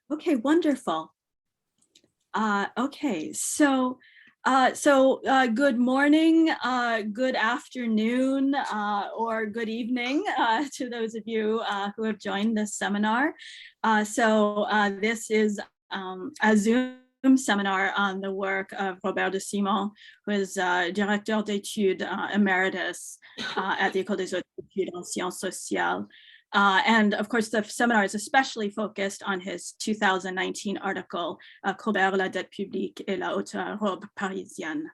Okay, wonderful. Okay, good morning, good afternoon, or good evening to those of you who have joined this seminar. This is a Zoom seminar on the work of Robert Descimon, who is directeur d'études emeritus at the École des Hautes Études en Sciences Sociales. And of course, the seminar is especially focused on his 2019 article, Colbert, la dette publique et la haute, robe, parisienne.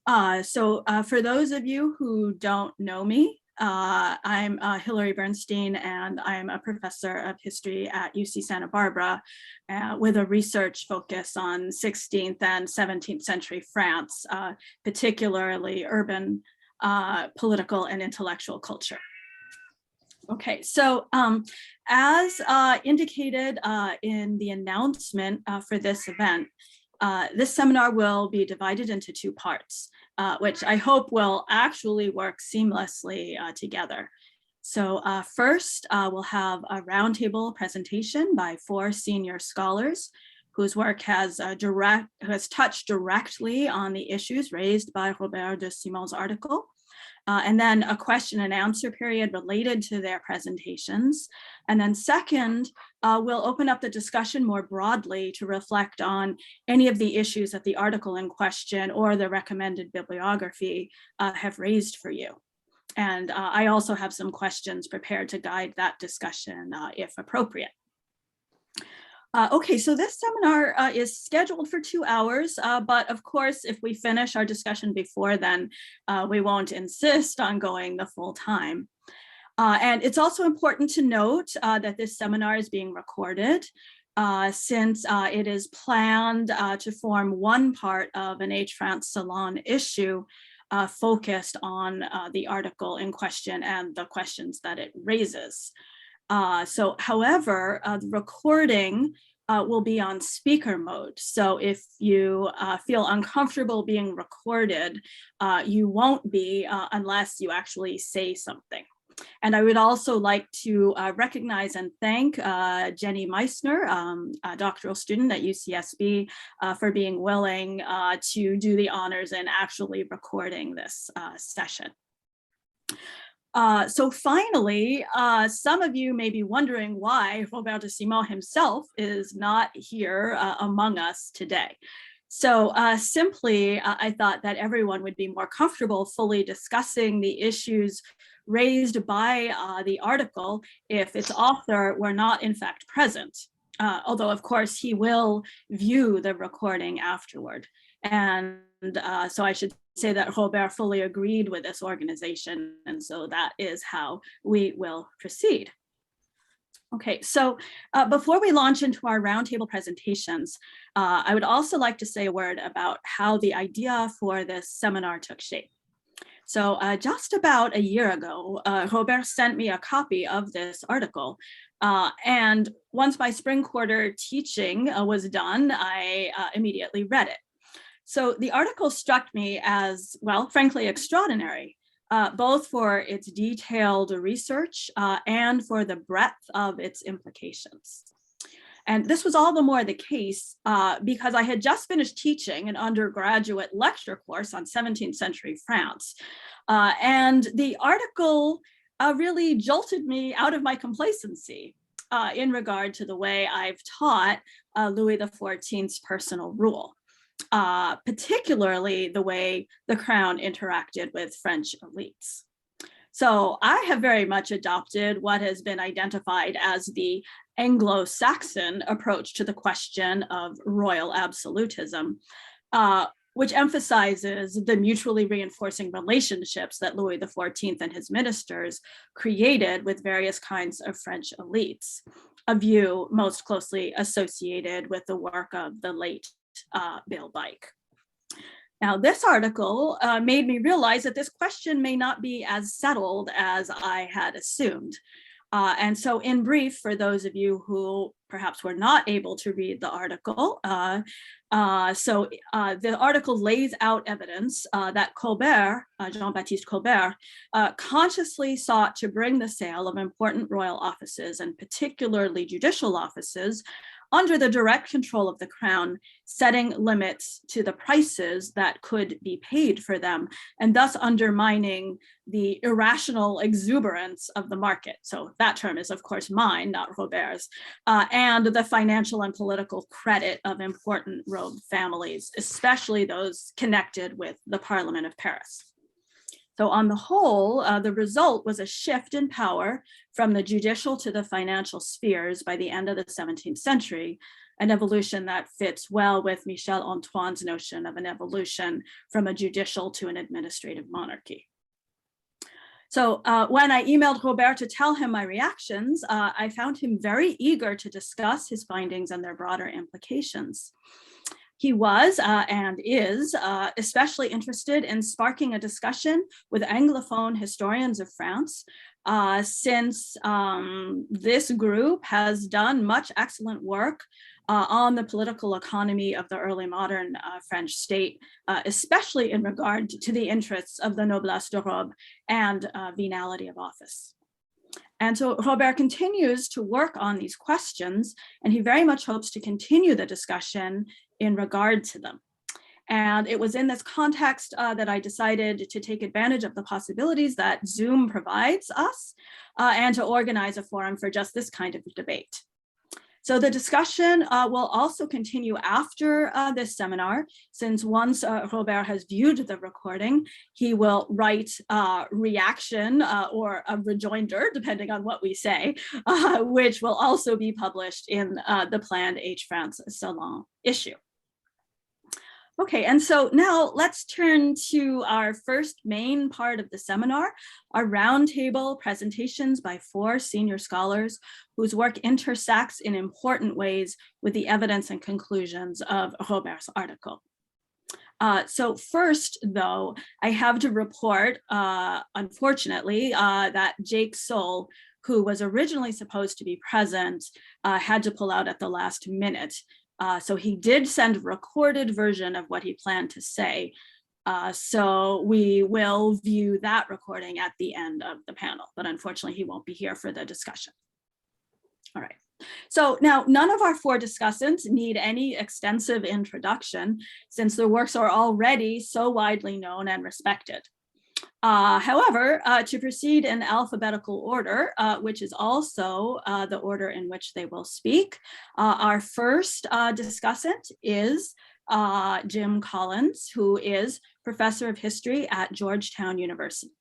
For those of you who don't know me, I'm Hilary Bernstein, and I'm a professor of history at UC Santa Barbara with a research focus on 16th and 17th century France, particularly urban political and intellectual culture. Okay, so as indicated in the announcement for this event, this seminar will be divided into two parts, which I hope will actually work seamlessly together. So first, we'll have a roundtable presentation by 4 senior scholars whose work has touched directly on the issues raised by Robert Descimon's article. And then a question and answer period related to their presentations. And then second, we'll open up the discussion more broadly to reflect on any of the issues that the article in question or the recommended bibliography have raised for you. And I also have some questions prepared to guide that discussion if appropriate. Okay, so this seminar is scheduled for 2 hours, but of course, if we finish our discussion before then, we won't insist on going the full time. And it's also important to note that this seminar is being recorded since it is planned to form one part of an H France Salon issue focused on the article in question and the questions that it raises. However, the recording will be on speaker mode. So if you feel uncomfortable being recorded, you won't be unless you actually say something. And I would also like to recognize and thank Jenny Meissner, a doctoral student at UCSB, for being willing to do the honors in actually recording this session. So finally, some of you may be wondering why Robert Descimon himself is not here among us today. So simply, I thought that everyone would be more comfortable fully discussing the issues raised by the article if its author were not in fact present, although of course he will view the recording afterward. And so I should say that Robert fully agreed with this organization, and so that is how we will proceed. Okay, so before we launch into our roundtable presentations, I would also like to say a word about how the idea for this seminar took shape. So just about a year ago, Robert sent me a copy of this article. And once my spring quarter teaching was done, I immediately read it. So the article struck me as, well, frankly, extraordinary, both for its detailed research and for the breadth of its implications. And this was all the more the case because I had just finished teaching an undergraduate lecture course on 17th century France. And the article really jolted me out of my complacency in regard to the way I've taught Louis XIV's personal rule. Particularly the way the crown interacted with French elites. So I have very much adopted what has been identified as the Anglo-Saxon approach to the question of royal absolutism, which emphasizes the mutually reinforcing relationships that Louis XIV and his ministers created with various kinds of French elites, a view most closely associated with the work of the late Birbeck. Now, this article made me realize that this question may not be as settled as I had assumed. And so in brief, for those of you who perhaps were not able to read the article, the article lays out evidence that Colbert, Jean-Baptiste Colbert, consciously sought to bring the sale of important royal offices, and particularly judicial offices, under the direct control of the crown, setting limits to the prices that could be paid for them, and thus undermining the irrational exuberance of the market. So that term is, of course, mine, not Robert's, and the financial and political credit of important robe families, especially those connected with the Parliament of Paris. So on the whole, the result was a shift in power from the judicial to the financial spheres by the end of the 17th century, an evolution that fits well with Michel Antoine's notion of an evolution from a judicial to an administrative monarchy. So when I emailed Colbert to tell him my reactions, I found him very eager to discuss his findings and their broader implications. He was and is especially interested in sparking a discussion with Anglophone historians of France, since this group has done much excellent work on the political economy of the early modern French state, especially in regard to the interests of the noblesse de robe and venality of office. And so Robert continues to work on these questions, and he very much hopes to continue the discussion in regard to them. And it was in this context that I decided to take advantage of the possibilities that Zoom provides us and to organize a forum for just this kind of debate. So the discussion will also continue after this seminar, since once Robert has viewed the recording, he will write reaction or a rejoinder, depending on what we say, which will also be published in the planned H France Salon issue. Okay, and so now let's turn to our first main part of the seminar, our roundtable presentations by 4 senior scholars whose work intersects in important ways with the evidence and conclusions of Robert's article. So first, though, I have to report, unfortunately, that Jacob Soll, who was originally supposed to be present, had to pull out at the last minute. So he did send a recorded version of what he planned to say. So we will view that recording at the end of the panel, but unfortunately he won't be here for the discussion. All right. So now none of our 4 discussants need any extensive introduction since their works are already so widely known and respected. However, to proceed in alphabetical order, which is also the order in which they will speak, our first discussant is Jim Collins, who is professor of history at Georgetown University.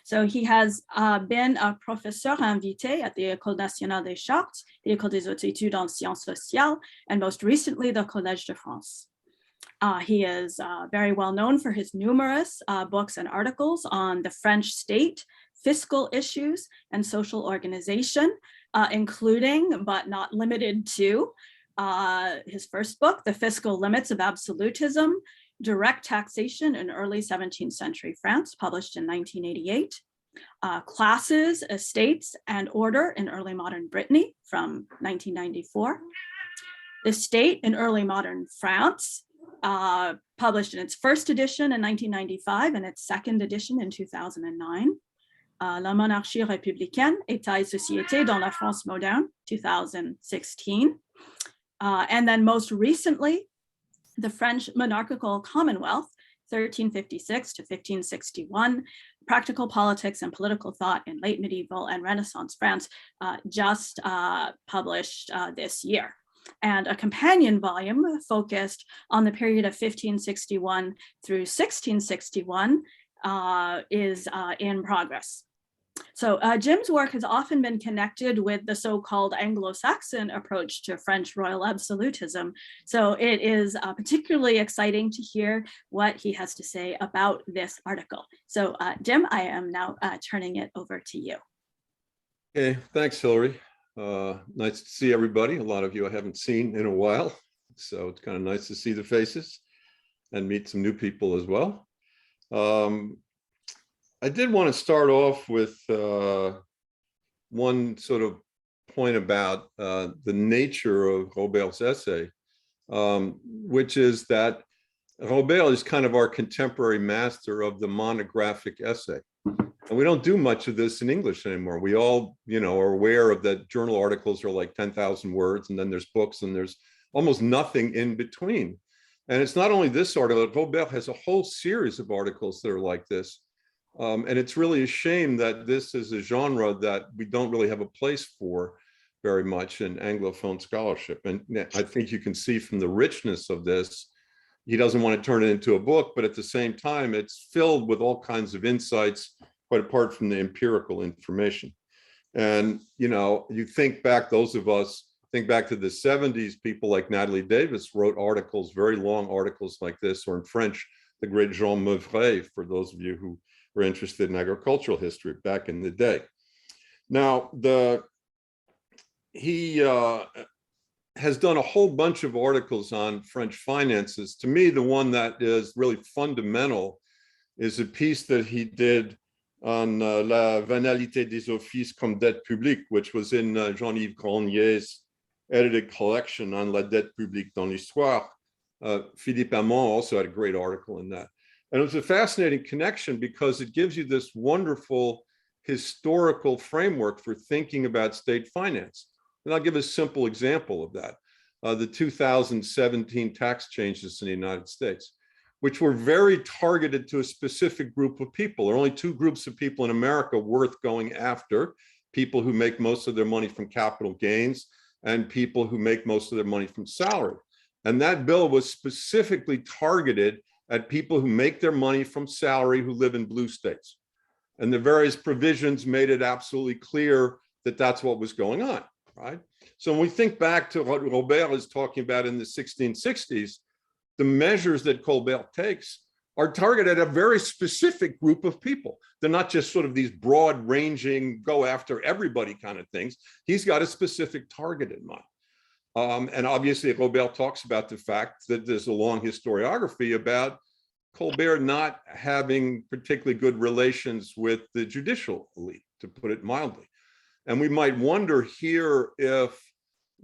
So he has been a professeur invité at the École nationale des chartes, the École des hautes études en sciences sociales, and most recently the Collège de France. He is very well known for his numerous books and articles on the French state, fiscal issues, and social organization, including, but not limited to, his first book, The Fiscal Limits of Absolutism, Direct Taxation in Early 17th Century France, published in 1988, Classes, Estates, and Order in Early Modern Brittany from 1994, The State in Early Modern France, published in its first edition in 1995 and its second edition in 2009. La monarchie républicaine, État et société dans la France moderne, 2016. And then most recently, the French monarchical Commonwealth, 1356 to 1561, Practical Politics and Political Thought in Late Medieval and Renaissance France, just published this year. And a companion volume focused on the period of 1561 through 1661 is in progress. So Jim's work has often been connected with the so-called Anglo-Saxon approach to French royal absolutism. So it is particularly exciting to hear what he has to say about this article. So Jim, I am now turning it over to you. Okay, thanks, Hilary. Nice to see everybody. A lot of you I haven't seen in a while, so it's kind of nice to see the faces and meet some new people as well. I did want to start off with one sort of point about the nature of Robert's essay, which is that Robert is kind of our contemporary master of the monographic essay. And we don't do much of this in English anymore. We all, are aware of that journal articles are like 10,000 words, and then there's books, and there's almost nothing in between. And it's not only this article, Colbert has a whole series of articles that are like this. And it's really a shame that this is a genre that we don't really have a place for very much in Anglophone scholarship. And I think you can see from the richness of this, he doesn't want to turn it into a book, but at the same time, it's filled with all kinds of insights, quite apart from the empirical information. And, you think back, those of us think back to the 70s, people like Natalie Davis wrote articles, very long articles like this, or in French, the great Jean Meuvray, for those of you who were interested in agricultural history back in the day. Now, he has done a whole bunch of articles on French finances. To me, the one that is really fundamental is a piece that he did on la banalité des offices comme dette publique, which was in Jean-Yves Grandier's edited collection on la dette publique dans l'histoire. Philippe Hamon also had a great article in that. And it was a fascinating connection because it gives you this wonderful historical framework for thinking about state finance. And I'll give a simple example of that. The 2017 tax changes in the United States, which were very targeted to a specific group of people. There are only two groups of people in America worth going after: people who make most of their money from capital gains and people who make most of their money from salary. And that bill was specifically targeted at people who make their money from salary who live in blue states. And the various provisions made it absolutely clear that that's what was going on, right? So when we think back to what Robert is talking about in the 1660s, the measures that Colbert takes are targeted at a very specific group of people. They're not just sort of these broad ranging, go after everybody kind of things. He's got a specific target in mind. And obviously Robert talks about the fact that there's a long historiography about Colbert not having particularly good relations with the judicial elite, to put it mildly. And we might wonder here if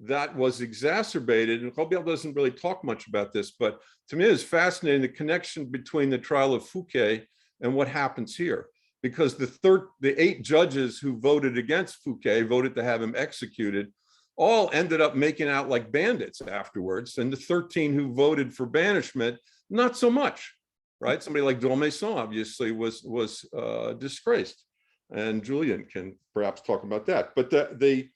that was exacerbated, and Colbert doesn't really talk much about this, but to me it's fascinating, the connection between the trial of Fouquet and what happens here. Because the 8 judges who voted against Fouquet, voted to have him executed, all ended up making out like bandits afterwards. And the 13 who voted for banishment, not so much, right? Somebody like Dormesson obviously was disgraced. And Julian can perhaps talk about that. But the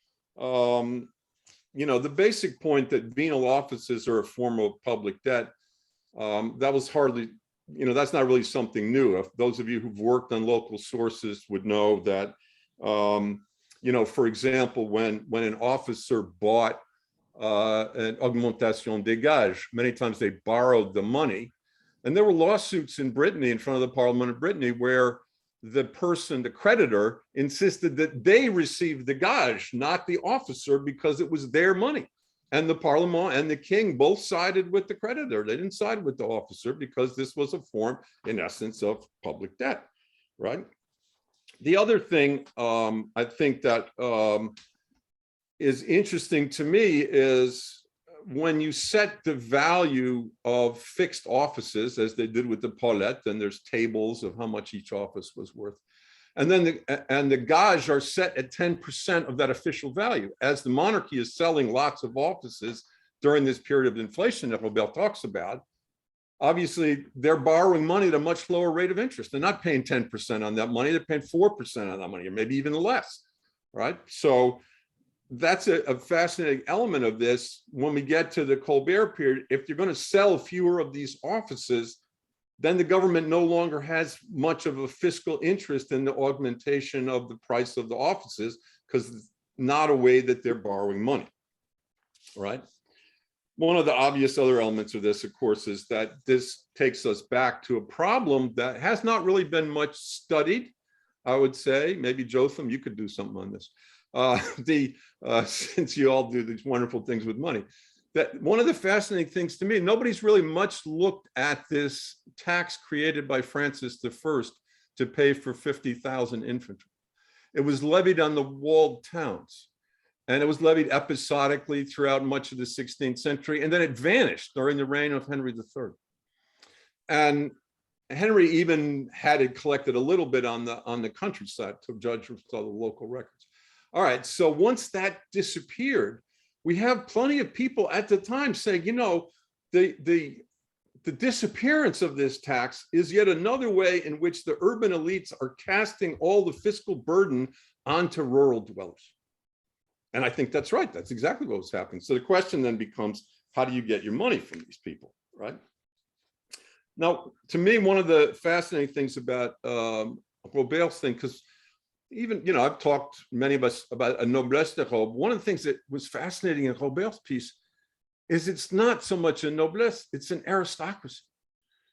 basic point that venal offices are a form of public debt, that was hardly, that's not really something new. If those of you who've worked on local sources would know that, for example, when an officer bought an augmentation des gages, many times they borrowed the money. And there were lawsuits in Brittany, in front of the Parliament of Brittany, where the person, the creditor, insisted that they received the gage, not the officer, because it was their money. And the Parliament and the king both sided with the creditor. They didn't side with the officer because this was a form, in essence, of public debt, right? The other thing I think that is interesting to me is when you set the value of fixed offices, as they did with the Paulette, and there's tables of how much each office was worth. And then the gages are set at 10% of that official value. As the monarchy is selling lots of offices during this period of inflation that Robert talks about, obviously they're borrowing money at a much lower rate of interest. They're not paying 10% on that money, they're paying 4% on that money, or maybe even less, right? So that's a fascinating element of this. When we get to the Colbert period, if you're going to sell fewer of these offices, then the government no longer has much of a fiscal interest in the augmentation of the price of the offices, because it's not a way that they're borrowing money, right? One of the obvious other elements of this, of course, is that this takes us back to a problem that has not really been much studied, I would say. Maybe Jotham, you could do something on this. Since you all do these wonderful things with money, that one of the fascinating things to me, nobody's really much looked at this tax created by Francis I to pay for 50,000 infantry. It was levied on the walled towns, and it was levied episodically throughout much of the 16th century, and then it vanished during the reign of Henry III. And Henry even had it collected a little bit on the countryside to judge from the local records. All right, so once that disappeared, we have plenty of people at the time saying, you know, the disappearance of this tax is yet another way in which the urban elites are casting all the fiscal burden onto rural dwellers. And I think that's right. That's exactly what was happening. So the question then becomes, how do you get your money from these people, right? Now, to me, one of the fascinating things about Robert's thing, because even, you know, I've talked, many of us, about a noblesse de robe. One of the things that was fascinating in Robert's piece is it's not so much a noblesse, it's an aristocracy.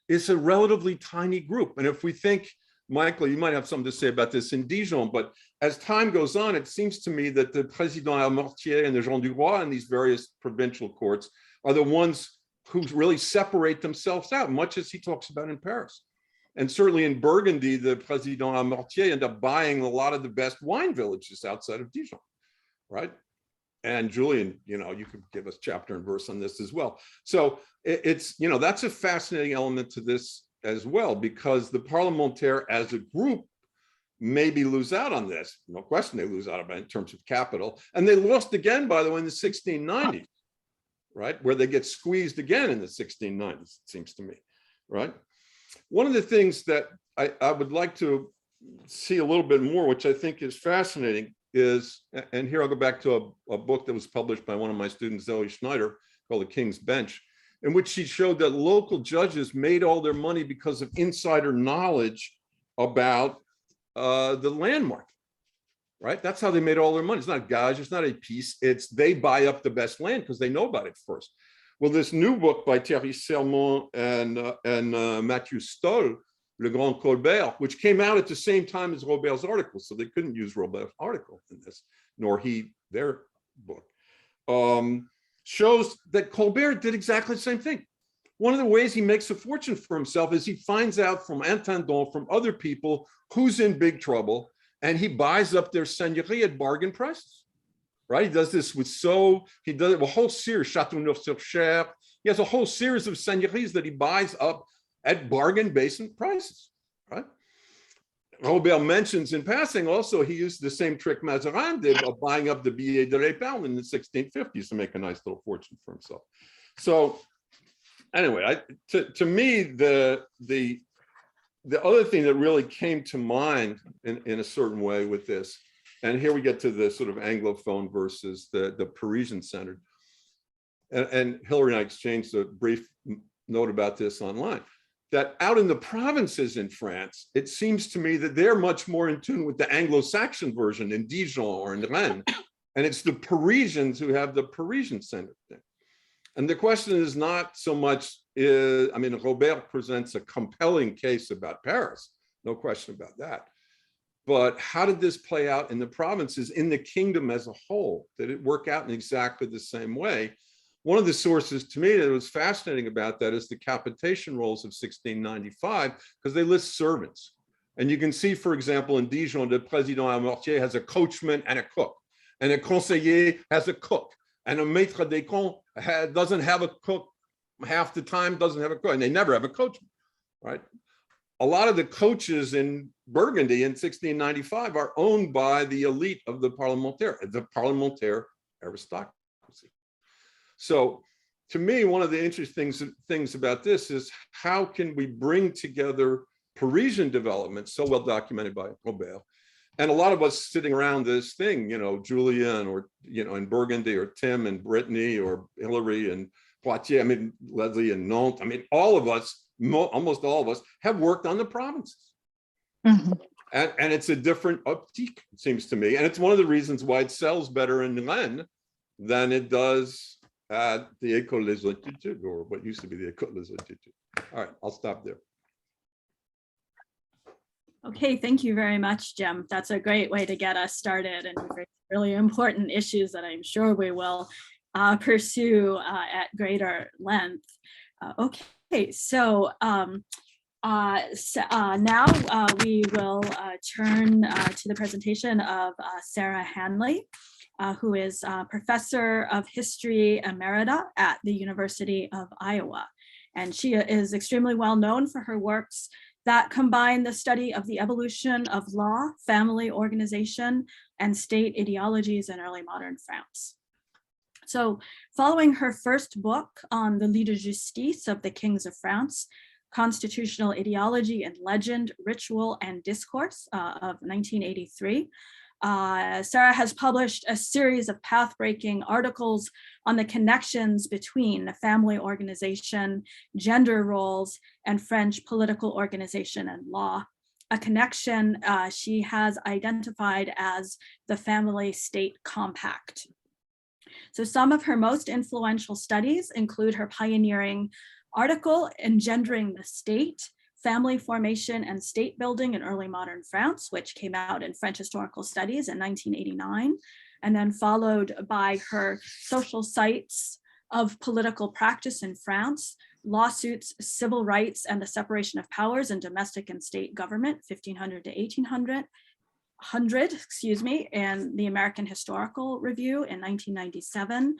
It's a relatively tiny group. And if we think, Michael, you might have something to say about this in Dijon, but as time goes on, it seems to me that the Président Mortier and the Jean du Roi and these various provincial courts are the ones who really separate themselves out, much as he talks about in Paris. And certainly in Burgundy, the Président Mortier ended up buying a lot of the best wine villages outside of Dijon, right? And Julian, you know, you could give us chapter and verse on this as well. So it's, you know, that's a fascinating element to this as well, because the parlementaire as a group maybe lose out on this. No question they lose out on it in terms of capital. And they lost again, by the way, in the 1690s, right? Where they get squeezed again in the 1690s, it seems to me, right? One of the things that I would like to see a little bit more, which I think is fascinating, is, and here I'll go back to a book that was published by one of my students, Zoe Schneider, called The King's Bench, in which she showed that local judges made all their money because of insider knowledge about the land market, right? That's how they made all their money. It's not gage, it's not a piece, it's they buy up the best land because they know about it first. Well, this new book by Thierry Sermon and Mathieu Stoll, Le Grand Colbert, which came out at the same time as Robert's article, so they couldn't use Robert's article in this, nor their book, shows that Colbert did exactly the same thing. One of the ways he makes a fortune for himself is he finds out from intendants, from other people, who's in big trouble, and he buys up their seigneurie at bargain prices, right? He does this with he does it with a whole series, Châteauneuf-sur-Cher. He has a whole series of seigneuries that he buys up at bargain basement prices, right? Robert mentions in passing also he used the same trick Mazarin did of buying up the billets de l'épargne in the 1650s to make a nice little fortune for himself. So anyway, to me, the other thing that really came to mind in a certain way with this, and here we get to the sort of Anglophone versus the Parisian centered, and Hilary and I exchanged a brief note about this online, that out in the provinces in France, it seems to me that they're much more in tune with the Anglo-Saxon version in Dijon or in Rennes. And it's the Parisians who have the Parisian-centered thing. And the question is not so much, I mean, Robert presents a compelling case about Paris, no question about that. But how did this play out in the provinces, in the kingdom as a whole? Did it work out in exactly the same way? One of the sources to me that was fascinating about that is the capitation rolls of 1695, because they list servants. And you can see, for example, in Dijon, the Président Mortier has a coachman and a cook, and a conseiller has a cook, and a maître des camps doesn't have a cook half the time, doesn't have a cook, and they never have a coachman, right? A lot of the coaches in Burgundy in 1695 are owned by the elite of the parlementaire aristocracy. So to me, one of the interesting things about this is how can we bring together Parisian development, so well documented by Colbert, and a lot of us sitting around this thing, you know, Julian, or, you know, in Burgundy, or Tim in Brittany, or Hilary and Poitiers, I mean, Leslie and Nantes, I mean, all of us, almost all of us have worked on the provinces. Mm-hmm. And it's a different optique, it seems to me. And it's one of the reasons why it sells better in Rennes than it does at the École des Études, or what used to be the École des Études. All right, I'll stop there. Okay, thank you very much, Jim. That's a great way to get us started, and really important issues that I'm sure we will pursue at greater length. Okay, so now we will turn to the presentation of Sarah Hanley, who is professor of history emerita at the University of Iowa. And she is extremely well known for her works that combine the study of the evolution of law, family organization, and state ideologies in early modern France. So following her first book on the lit de justice of the kings of France, Constitutional Ideology and Legend, Ritual and Discourse of 1983, Sarah has published a series of path-breaking articles on the connections between the family organization, gender roles, and French political organization and law, a connection she has identified as the family-state compact. So some of her most influential studies include her pioneering article, Engendering the State, Family Formation and State Building in Early Modern France, which came out in French Historical Studies in 1989, and then followed by her Social Sites of Political Practice in France, Lawsuits, Civil Rights, and the Separation of Powers in Domestic and State Government, 1500 to 1800, in the American Historical Review in 1997,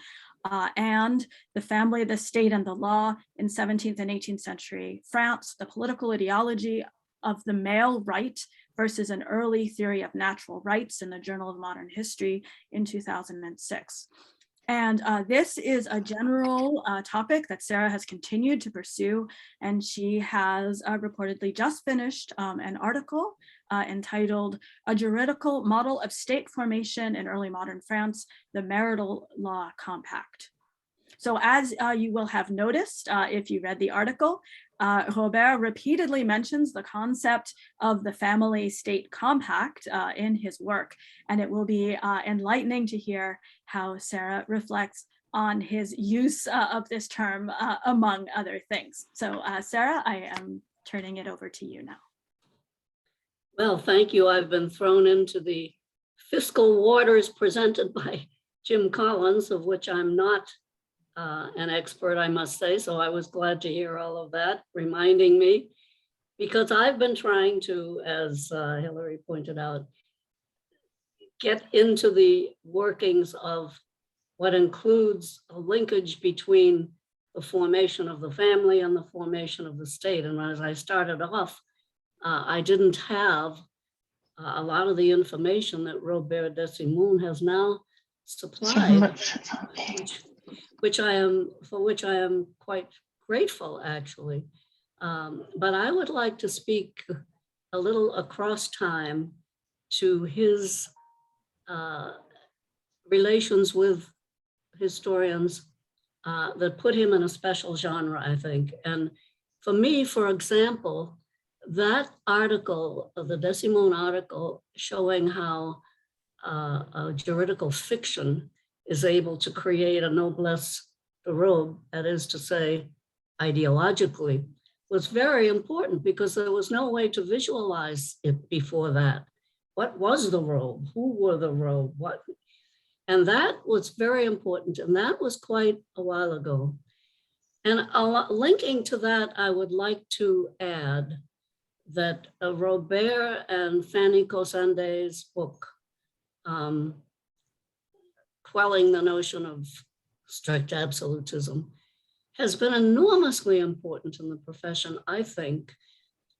and The Family, the State, and the Law in 17th and 18th century France, the political ideology of the male right versus an early theory of natural rights in the Journal of Modern History in 2006. And this is a general topic that Sarah has continued to pursue, and she has reportedly just finished an article entitled A Juridical Model of State Formation in Early Modern France, the Marital Law Compact. So as you will have noticed if you read the article, Robert repeatedly mentions the concept of the family-state compact in his work, and it will be enlightening to hear how Sarah reflects on his use of this term, among other things. So Sarah, I am turning it over to you now. Well, thank you. I've been thrown into the fiscal waters presented by Jim Collins, of which I'm not an expert, I must say. So I was glad to hear all of that, reminding me, because I've been trying to, as Hilary pointed out, get into the workings of what includes a linkage between the formation of the family and the formation of the state. And as I started off, I didn't have a lot of the information that Robert Descimon has now supplied, for which I am quite grateful, actually. But I would like to speak a little across time to his relations with historians that put him in a special genre, I think. And for me, for example, that article, the Descimon article, showing how a juridical fiction is able to create a noblesse de robe, that is to say, ideologically, was very important because there was no way to visualize it before that. What was the robe? Who were the robe? What? And that was very important, and that was quite a while ago. And linking to that, I would like to add that Robert and Fanny Cossande's book, Quelling the Notion of Strict Absolutism, has been enormously important in the profession, I think,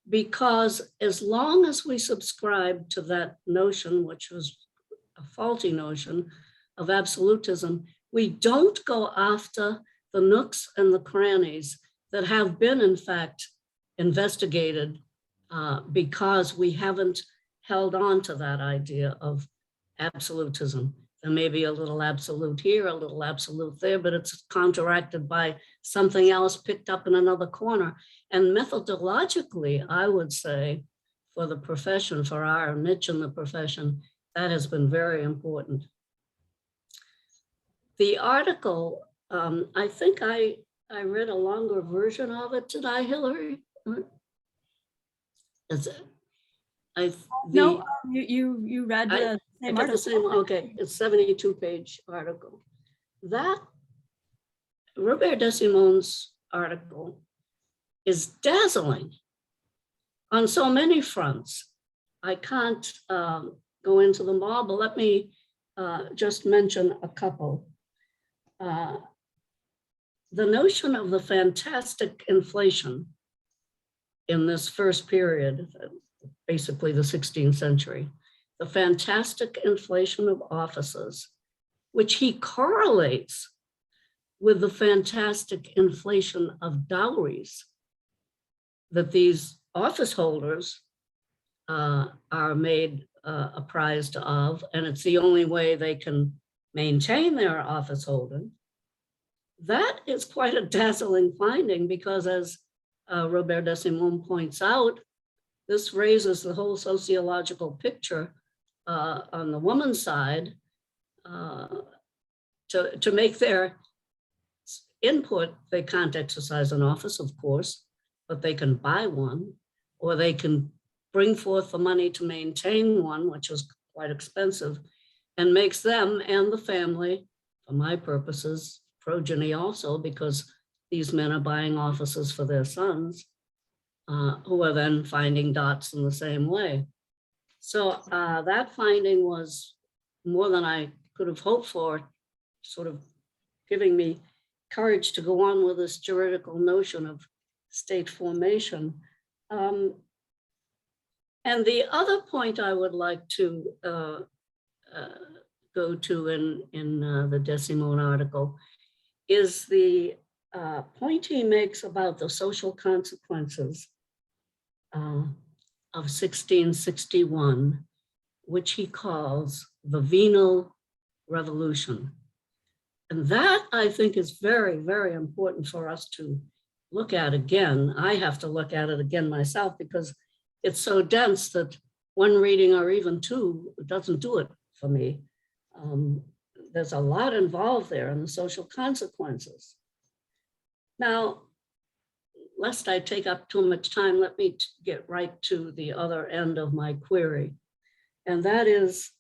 because as long as we subscribe to that notion, which was a faulty notion of absolutism, we don't go after the nooks and the crannies that have been, in fact, investigated because we haven't held on to that idea of absolutism. There may be a little absolute here, a little absolute there, but it's counteracted by something else picked up in another corner. And methodologically, I would say, for the profession, for our niche in the profession, that has been very important. The article, I think I read a longer version of it. Did I, Hilary? No, you read the same article. Okay, it's a 72-page article. That Robert Descimon's article is dazzling on so many fronts. I can't go into them all, but let me just mention a couple. The notion of the fantastic inflation in this first period, basically the 16th century, the fantastic inflation of offices, which he correlates with the fantastic inflation of dowries that these office holders are made apprised of, and it's the only way they can maintain their office holding. That is quite a dazzling finding, because as Robert Descimon points out, this raises the whole sociological picture on the woman's side to make their input. They can't exercise an office, of course, but they can buy one, or they can bring forth the money to maintain one, which is quite expensive, and makes them and the family, for my purposes, progeny also, because these men are buying offices for their sons, who are then finding dots in the same way. So that finding was more than I could have hoped for, sort of giving me courage to go on with this juridical notion of state formation. And the other point I would like to go to in the Descimon article is the point he makes about the social consequences of 1661, which he calls the venal revolution. And that, I think, is very, very important for us to look at again. I have to look at it again myself, because it's so dense that one reading or even two doesn't do it for me. There's a lot involved there in the social consequences. Now, lest I take up too much time, let me get right to the other end of my query. And that is,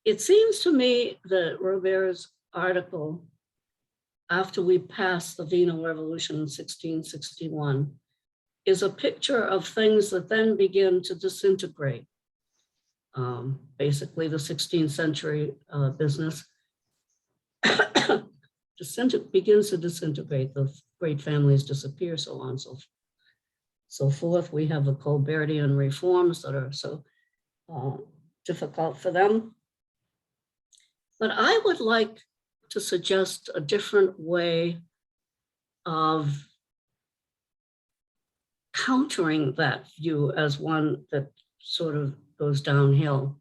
it seems to me that Robert's article, after we passed the venal revolution in 1661, is a picture of things that then begin to disintegrate. Basically, the 16th century business begins to disintegrate. The great families disappear, so on and so forth. We have the Colbertian reforms that are so difficult for them. But I would like to suggest a different way of countering that view as one that sort of goes downhill.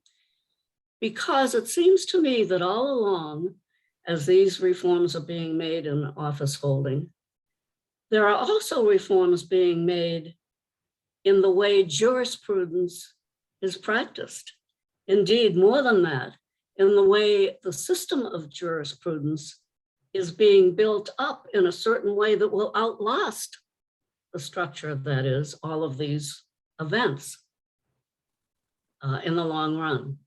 Because it seems to me that all along, as these reforms are being made in office holding, there are also reforms being made in the way jurisprudence is practiced. Indeed, more than that, in the way the system of jurisprudence is being built up in a certain way that will outlast the structure that is all of these events in the long run.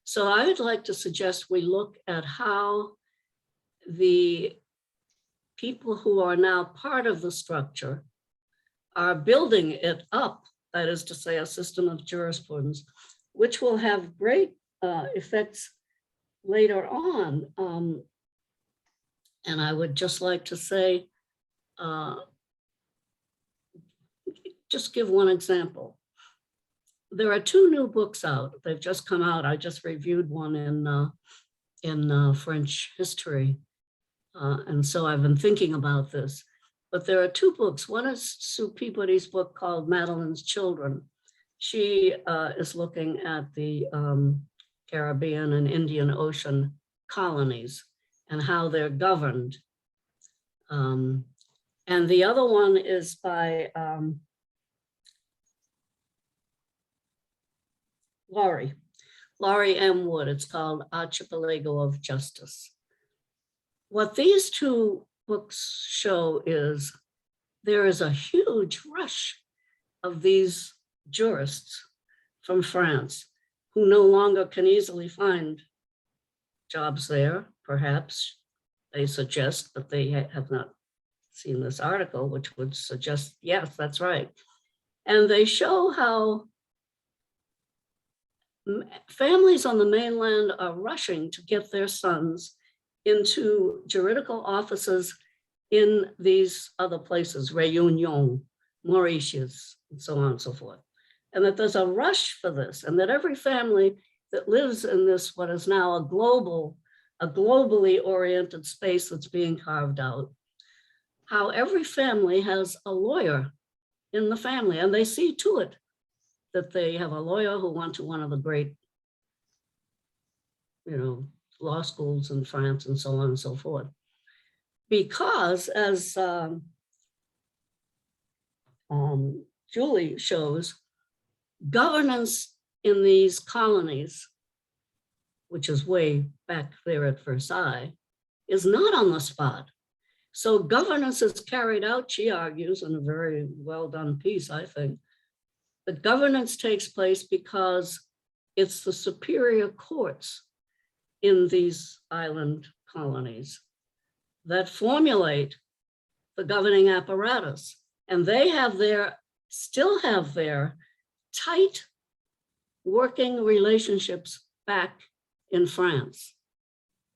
So I would like to suggest we look at how the people who are now part of the structure are building it up, that is to say, a system of jurisprudence, which will have great effects later on. And I would just like to say, just give one example. There are two new books out. They've just come out. I just reviewed one in French history. And so I've been thinking about this. But there are two books. One is Sue Peabody's book called Madeline's Children. She is looking at the Caribbean and Indian Ocean colonies and how they're governed. And the other one is by Laurie M. Wood. It's called Archipelago of Justice. What these two books show is there is a huge rush of these jurists from France who no longer can easily find jobs there. Perhaps they suggest, but they have not seen this article, which would suggest, yes, that's right. And they show how families on the mainland are rushing to get their sons into juridical offices in these other places, Réunion, Mauritius, and so on and so forth. And that there's a rush for this, and that every family that lives in this, what is now a globally oriented space that's being carved out, how every family has a lawyer in the family, and they see to it that they have a lawyer who went to one of the great, law schools in France and so on and so forth. Because as Julie shows, governance in these colonies, which is way back there at Versailles, is not on the spot. So governance is carried out, she argues, in a very well done piece, I think. But governance takes place because it's the superior courts in these island colonies that formulate the governing apparatus. And they still have their tight working relationships back in France.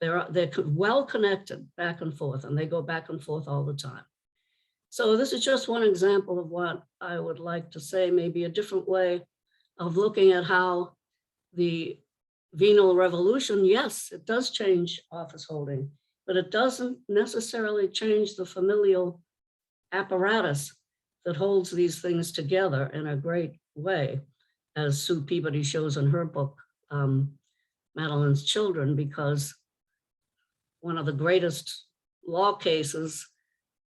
They're well connected back and forth, and they go back and forth all the time. So this is just one example of what I would like to say, maybe a different way of looking at how the venal revolution, yes, it does change office holding, but it doesn't necessarily change the familial apparatus that holds these things together in a great way, as Sue Peabody shows in her book, Madeline's Children, because one of the greatest law cases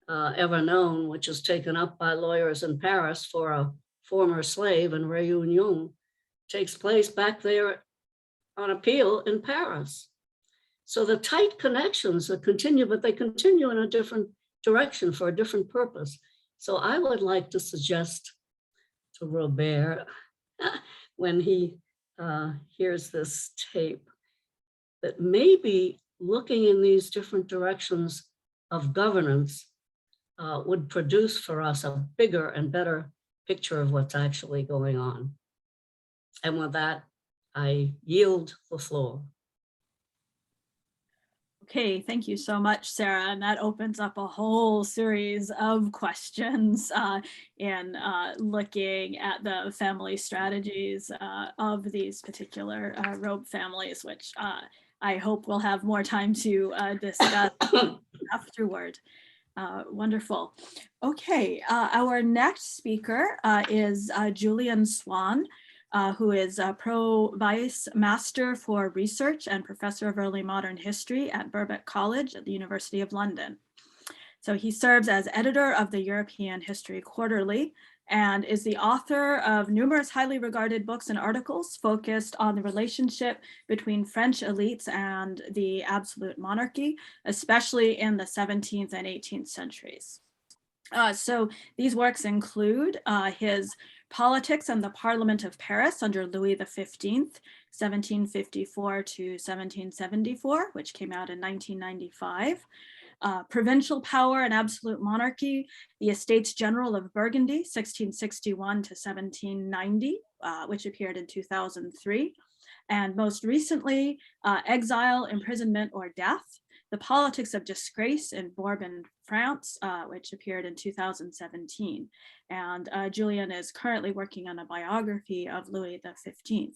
ever known, which is taken up by lawyers in Paris for a former slave in Réunion, takes place back there on appeal in Paris. So the tight connections that continue, but they continue in a different direction for a different purpose. So I would like to suggest to Robert, when he hears this tape, that maybe looking in these different directions of governance would produce for us a bigger and better picture of what's actually going on. And with that, I yield the floor. Okay, thank you so much, Sarah. And that opens up a whole series of questions in looking at the family strategies of these particular robe families, which I hope we'll have more time to discuss afterward. Wonderful. Okay, our next speaker is Julian Swann, who is a Pro-Vice Master for Research and Professor of Early Modern History at Birbeck College at the University of London. So he serves as editor of the European History Quarterly and is the author of numerous highly regarded books and articles focused on the relationship between French elites and the absolute monarchy, especially in the 17th and 18th centuries. So these works include his Politics and the Parliament of Paris under Louis XV, 1754 to 1774, which came out in 1995. Provincial Power and Absolute Monarchy, the Estates General of Burgundy, 1661 to 1790, which appeared in 2003. And most recently, Exile, Imprisonment, or Death, the Politics of Disgrace in Bourbon, France, which appeared in 2017. And Julian is currently working on a biography of Louis XV.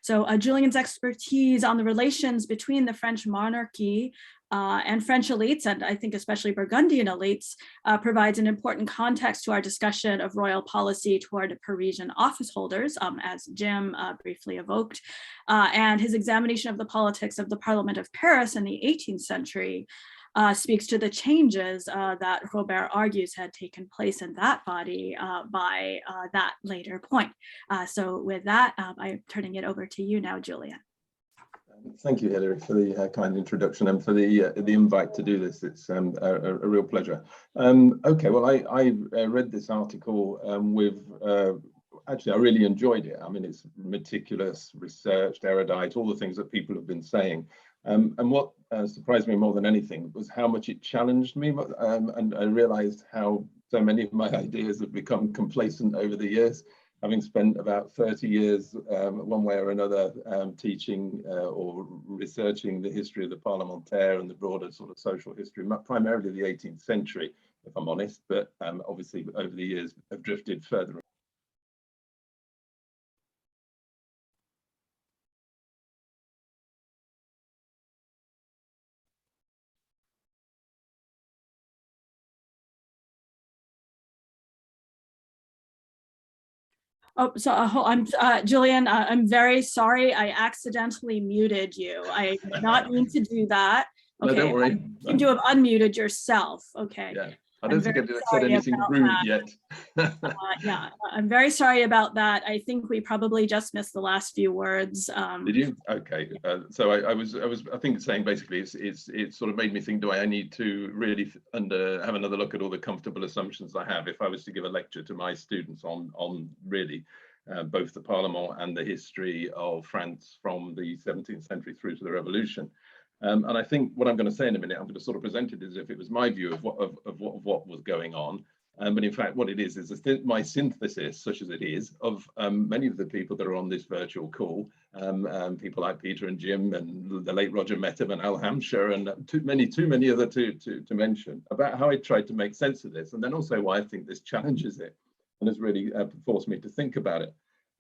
So Julian's expertise on the relations between the French monarchy and French elites, and I think especially Burgundian elites, provides an important context to our discussion of royal policy toward Parisian office holders, as Jim briefly evoked, and his examination of the politics of the Parliament of Paris in the 18th century speaks to the changes that Robert argues had taken place in that body by that later point. So with that, I'm turning it over to you now, Julian. Thank you, Hilary, for the kind introduction and for the invite to do this. It's a real pleasure. Okay, well, I read this article actually, I really enjoyed it. I mean, it's meticulous, researched, erudite, all the things that people have been saying. And what surprised me more than anything was how much it challenged me. And I realized how so many of my ideas have become complacent over the years, having spent about 30 years, one way or another, teaching or researching the history of the parlementaire and the broader sort of social history, primarily the 18th century. if I'm honest, but obviously over the years have drifted further. Oh, so I'm Julian. I'm very sorry. I accidentally muted you. I did not mean to do that. Okay, No, don't worry. you seem to have unmuted yourself. Okay. Yeah, I don't think I said sorry anything about rude that. yet. Yeah, I'm very sorry about that. I think we probably just missed the last few words. Did you? Okay. So I think it's saying basically it sort of made me think, do I need to really have another look at all the comfortable assumptions I have if I was to give a lecture to my students on really both the Parlement and the history of France from the 17th century through to the Revolution. And I think what I'm going to say in a minute, I'm going to sort of present it as if it was my view of what was going on. But in fact, what it is my synthesis, such as it is, of many of the people that are on this virtual call, people like Peter and Jim and the late Roger Metteb and Al Hampshire and too many other to mention, about how I tried to make sense of this, and then also why I think this challenges it and has really forced me to think about it.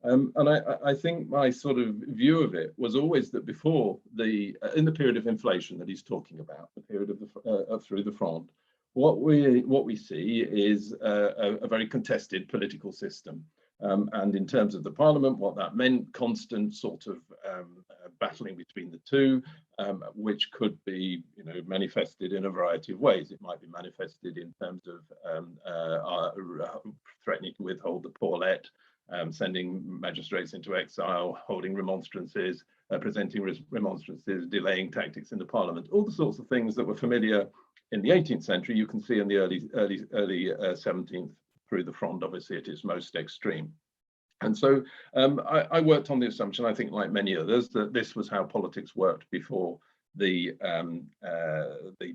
And I think my sort of view of it was always that before in the period of inflation that he's talking about, the period of the through the Fronde, what we see is a very contested political system. And in terms of the Parliament, what that meant, constant sort of battling between the two, which could be, manifested in a variety of ways. It might be manifested in terms of threatening to withhold the Paulette, sending magistrates into exile, holding remonstrances, presenting remonstrances, delaying tactics in the Parliament, all the sorts of things that were familiar in the 18th century, you can see in the early 17th through the Fronde, obviously at its most extreme. And so I worked on the assumption, I think like many others, that this was how politics worked before the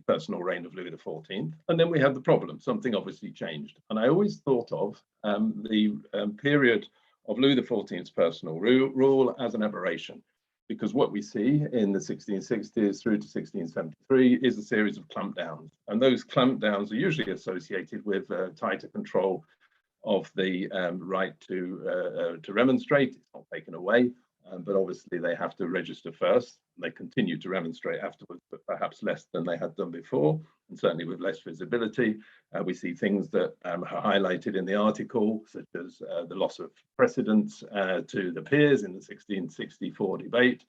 personal reign of Louis XIV. And then we had the problem, something obviously changed. And I always thought of the period of Louis XIV's personal rule as an aberration, because what we see in the 1660s through to 1673 is a series of clampdowns. And those clampdowns are usually associated with tighter control of the right to remonstrate. It's not taken away, but obviously they have to register first. They continue to remonstrate afterwards, but perhaps less than they had done before, and certainly with less visibility. We see things that are highlighted in the article, such as the loss of precedence to the peers in the 1664 debate.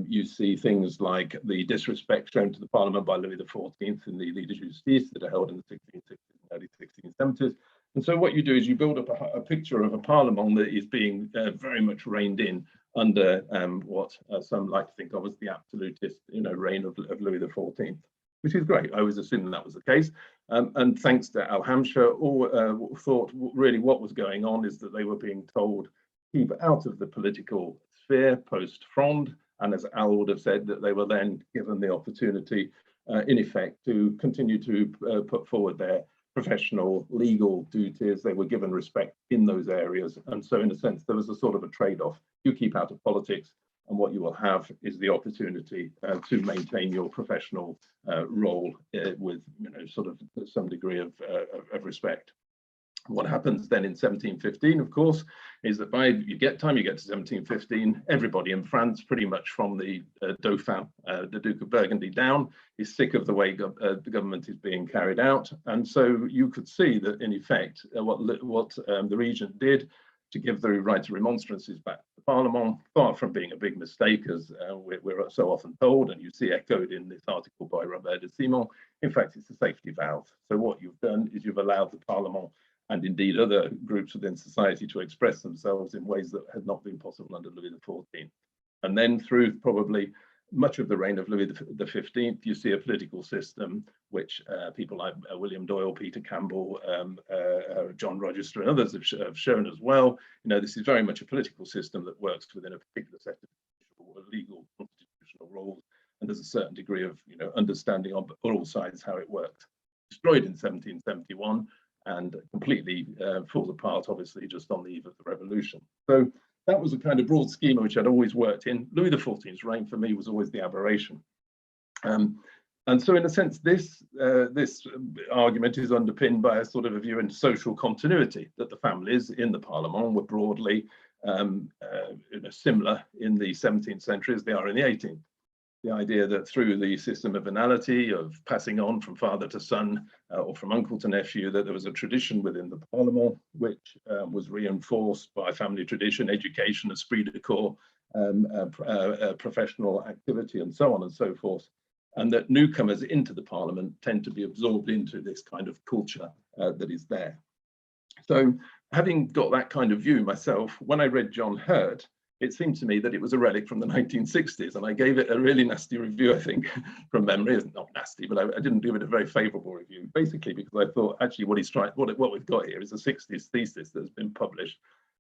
You see things like the disrespect shown to the Parliament by Louis XIV in the Ligue de Justice that are held in the 1660s and early 1670s. And so what you do is you build up a picture of a Parliament that is being very much reined in under what some like to think of as the absolutist, reign of Louis XIV, which is great. I was assuming that was the case. And thanks to Al Hampshire, all thought really what was going on is that they were being told keep out of the political sphere post-Fronde. And as Al would have said, that they were then given the opportunity, in effect, to continue to put forward their professional legal duties. They were given respect in those areas. And so in a sense, there was a sort of a trade-off. You keep out of politics, and what you will have is the opportunity to maintain your professional role with sort of some degree of respect. What happens then in 1715, of course, is that by you get to 1715, everybody in France, pretty much from the Dauphin, the Duke of Burgundy down, is sick of the way the government is being carried out. And so you could see that, in effect, what the regent did to give the right to remonstrances back to the Parliament, far from being a big mistake, as we're so often told, and you see echoed in this article by Robert Descimon. In fact, it's a safety valve. So what you've done is you've allowed the Parliament and indeed other groups within society to express themselves in ways that had not been possible under Louis XIV. And then through probably much of the reign of Louis XV, you see a political system which people like William Doyle, Peter Campbell, John Rochester and others have shown as well. This is very much a political system that works within a particular set of legal constitutional rules, and there's a certain degree of understanding on all sides how it works. Destroyed in 1771, and completely falls apart, obviously, just on the eve of the revolution. So that was a kind of broad schema which I'd always worked in. Louis XIV's reign for me was always the aberration. And so in a sense, this argument is underpinned by a sort of a view into social continuity, that the families in the Parlement were broadly similar in the 17th century as they are in the 18th. The idea that through the system of venality, of passing on from father to son or from uncle to nephew, that there was a tradition within the Parlement which was reinforced by family tradition, education, esprit de corps, professional activity, and so on and so forth. And that newcomers into the Parliament tend to be absorbed into this kind of culture that is there. So having got that kind of view myself, when I read John Hurt, it seemed to me that it was a relic from the 1960s, and I gave it a really nasty review, I think, from memory. It's not nasty, but I didn't give it a very favorable review, basically because I thought actually what we've got here is a 60s thesis that's been published,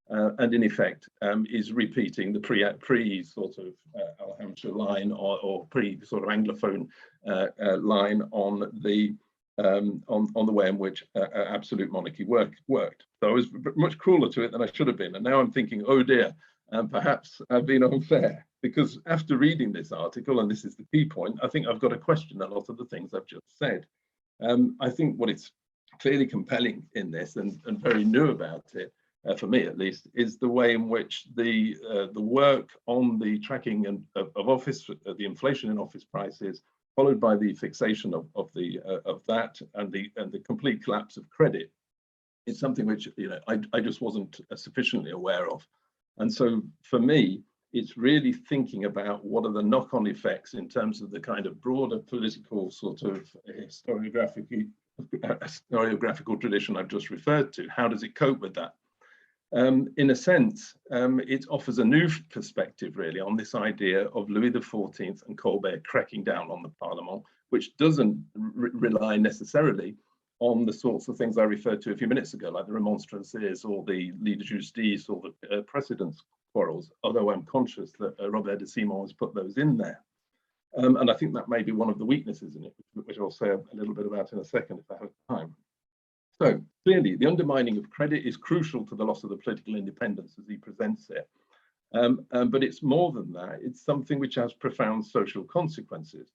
and in effect is repeating the pre sort of Hampshire line or pre sort of Anglophone line on the way in which absolute monarchy worked. So I was much crueler to it than I should have been, and now I'm thinking, oh dear. And perhaps I've been unfair, because after reading this article, and this is the key point, I think I've got to question a lot of the things I've just said. I think what is clearly compelling in this and very new about it, for me at least, is the way in which the work on the tracking of the inflation in office prices, followed by the fixation of that and the complete collapse of credit, is something which I just wasn't sufficiently aware of. And so for me, it's really thinking about what are the knock-on effects in terms of the kind of broader political sort of historiographical tradition I've just referred to. How does it cope with that? In a sense, it offers a new perspective really on this idea of Louis XIV and Colbert cracking down on the Parlement, which doesn't rely necessarily on the sorts of things I referred to a few minutes ago, like the remonstrances or the lit de justice or the precedence quarrels, although I'm conscious that Robert Descimon has put those in there. And I think that may be one of the weaknesses in it, which I'll say a little bit about in a second if I have time. So clearly, the undermining of credit is crucial to the loss of the political independence as he presents it. But it's more than that. It's something which has profound social consequences.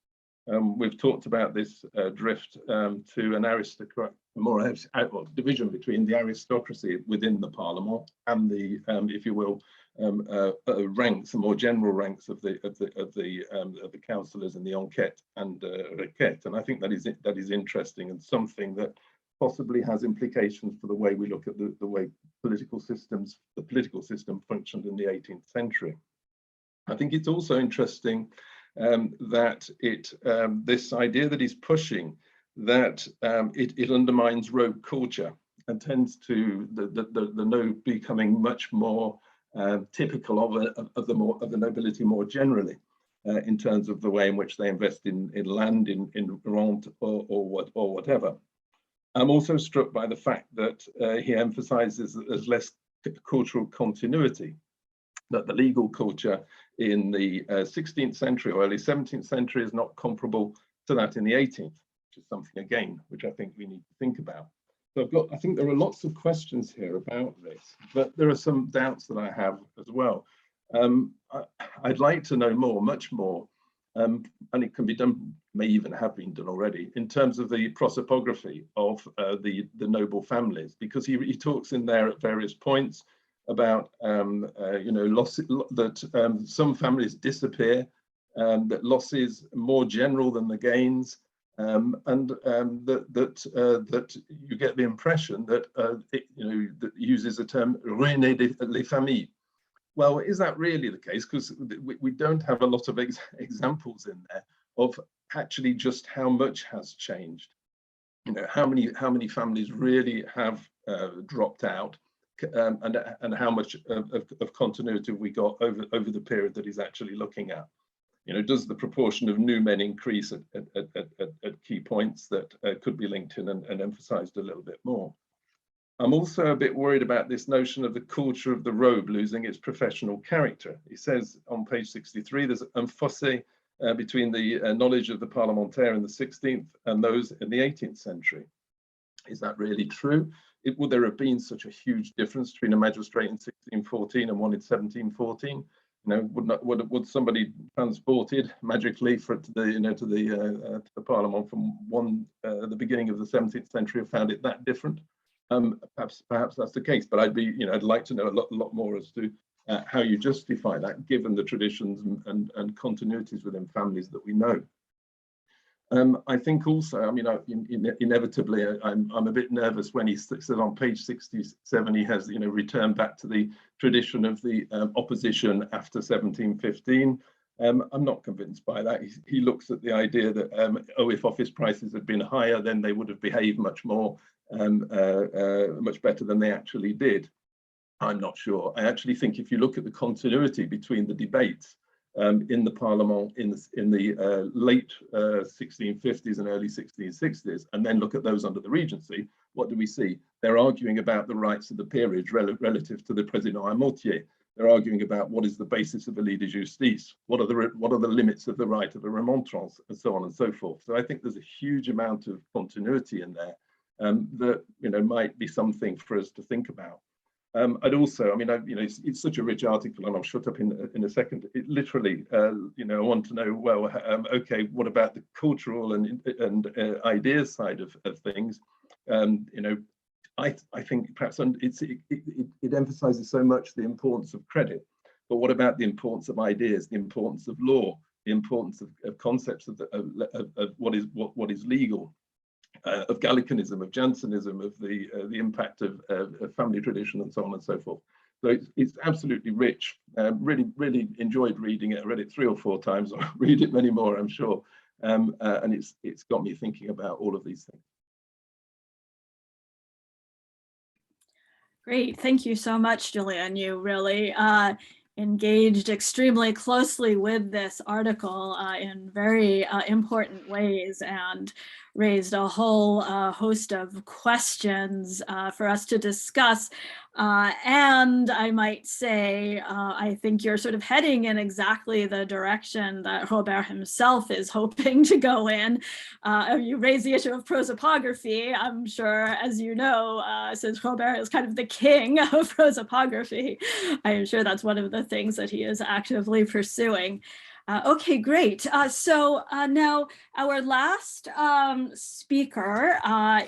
We've talked about this drift to an aristocrat, division between the aristocracy within the Parlement and the, if you will, ranks, the more general ranks of the councillors in the enquête and requête. And I think that is interesting and something that possibly has implications for the way we look at the way the political system functioned in the 18th century. I think it's also interesting that this idea that he's pushing, that it undermines robe culture and tends to the noble becoming much more typical of the nobility more generally, in terms of the way in which they invest in land, in rent or whatever. I'm also struck by the fact that he emphasizes that there's less cultural continuity, that the legal culture in the 16th century or early 17th century is not comparable to that in the 18th, which is something, again, which I think we need to think about. So I think there are lots of questions here about this, but there are some doubts that I have as well. I'd like to know more, much more, and it can be done, may even have been done already, in terms of the prosopography of the noble families, because he talks in there at various points about losses, that some families disappear, that losses more general than the gains, and that you get the impression that that uses the term ruiner les familles. Well, is that really the case? Because we don't have a lot of examples in there of actually just how much has changed. How many families really have dropped out, and how much of continuity we got over the period that he's actually looking at. Does the proportion of new men increase at key points that could be linked in and emphasized a little bit more? I'm also a bit worried about this notion of the culture of the robe losing its professional character. He says on page 63, there's un fossé between the knowledge of the parlementaire in the 16th and those in the 18th century. Is that really true? Would there have been such a huge difference between a magistrate in 1614 and one in 1714? would somebody transported magically to the Parliament from the beginning of the 17th century have found it that different? Perhaps that's the case, but I'd like to know a lot more as to how you justify that, given the traditions and continuities within families that we know. I think also, inevitably, I'm a bit nervous when he says on page 67 he has, returned back to the tradition of the opposition after 1715. I'm not convinced by that. He looks at the idea that, if office prices had been higher, then they would have behaved much more, much better than they actually did. I'm not sure. I actually think if you look at the continuity between the debates in the Parliament in the late 1650s and early 1660s, and then look at those under the Regency, what do we see? They're arguing about the rights of the peerage relative to the Président à Mortier. They're arguing about what is the basis of the lit de justice, what are the limits of the right of a remonstrance, and so on and so forth. So I think there's a huge amount of continuity in there that might be something for us to think about. I'd also, it's such a rich article, and I'll shut up in a second. It literally, I want to know, well, okay, what about the cultural and ideas side of things? I think perhaps it emphasizes so much the importance of credit, but what about the importance of ideas, the importance of law, the importance of concepts of what is legal? Of Gallicanism, of Jansenism, of the impact of family tradition, and so on and so forth. So it's absolutely rich. Really enjoyed reading it. I read it 3 or 4 times. I'll read it many more, I'm sure. And it's got me thinking about all of these things. Great, thank you so much, Julian. You really engaged extremely closely with this article in very important ways, and raised a whole host of questions for us to discuss. And I might say, I think you're sort of heading in exactly the direction that Robert himself is hoping to go in. You raise the issue of prosopography. I'm sure, as you know, since Robert is kind of the king of prosopography, I am sure that's one of the things that he is actively pursuing. Okay, great. So now our last speaker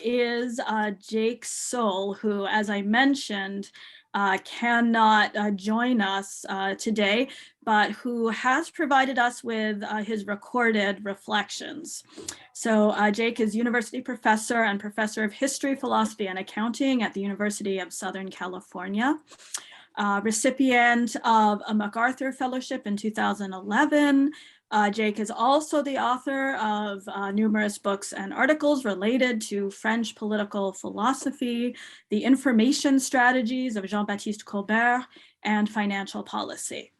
is Jacob Soll, who, as I mentioned, cannot join us today, but who has provided us with his recorded reflections. So Jake is university professor and professor of history, philosophy, and accounting at the University of Southern California. Recipient of a MacArthur Fellowship in 2011. Jake is also the author of numerous books and articles related to French political philosophy, the information strategies of Jean-Baptiste Colbert, and financial policy.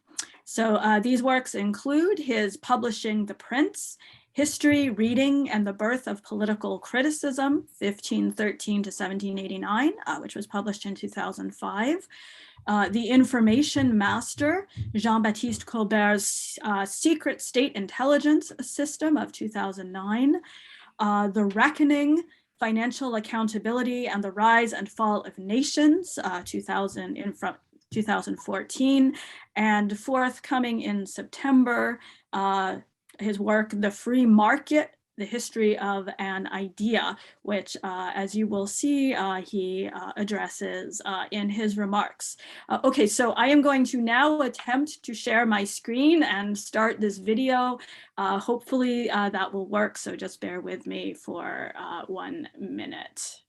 So these works include his Publishing the Prince, History, Reading, and the Birth of Political Criticism, 1513 to 1789, which was published in 2005. The Information Master, Jean-Baptiste Colbert's Secret State Intelligence System of 2009, The Reckoning, Financial Accountability and the Rise and Fall of Nations, 2014, and forthcoming in September, his work, The Free Market, The History of an Idea, which, as you will see, he addresses in his remarks. Okay, so I am going to now attempt to share my screen and start this video. Hopefully that will work, so just bear with me for 1 minute.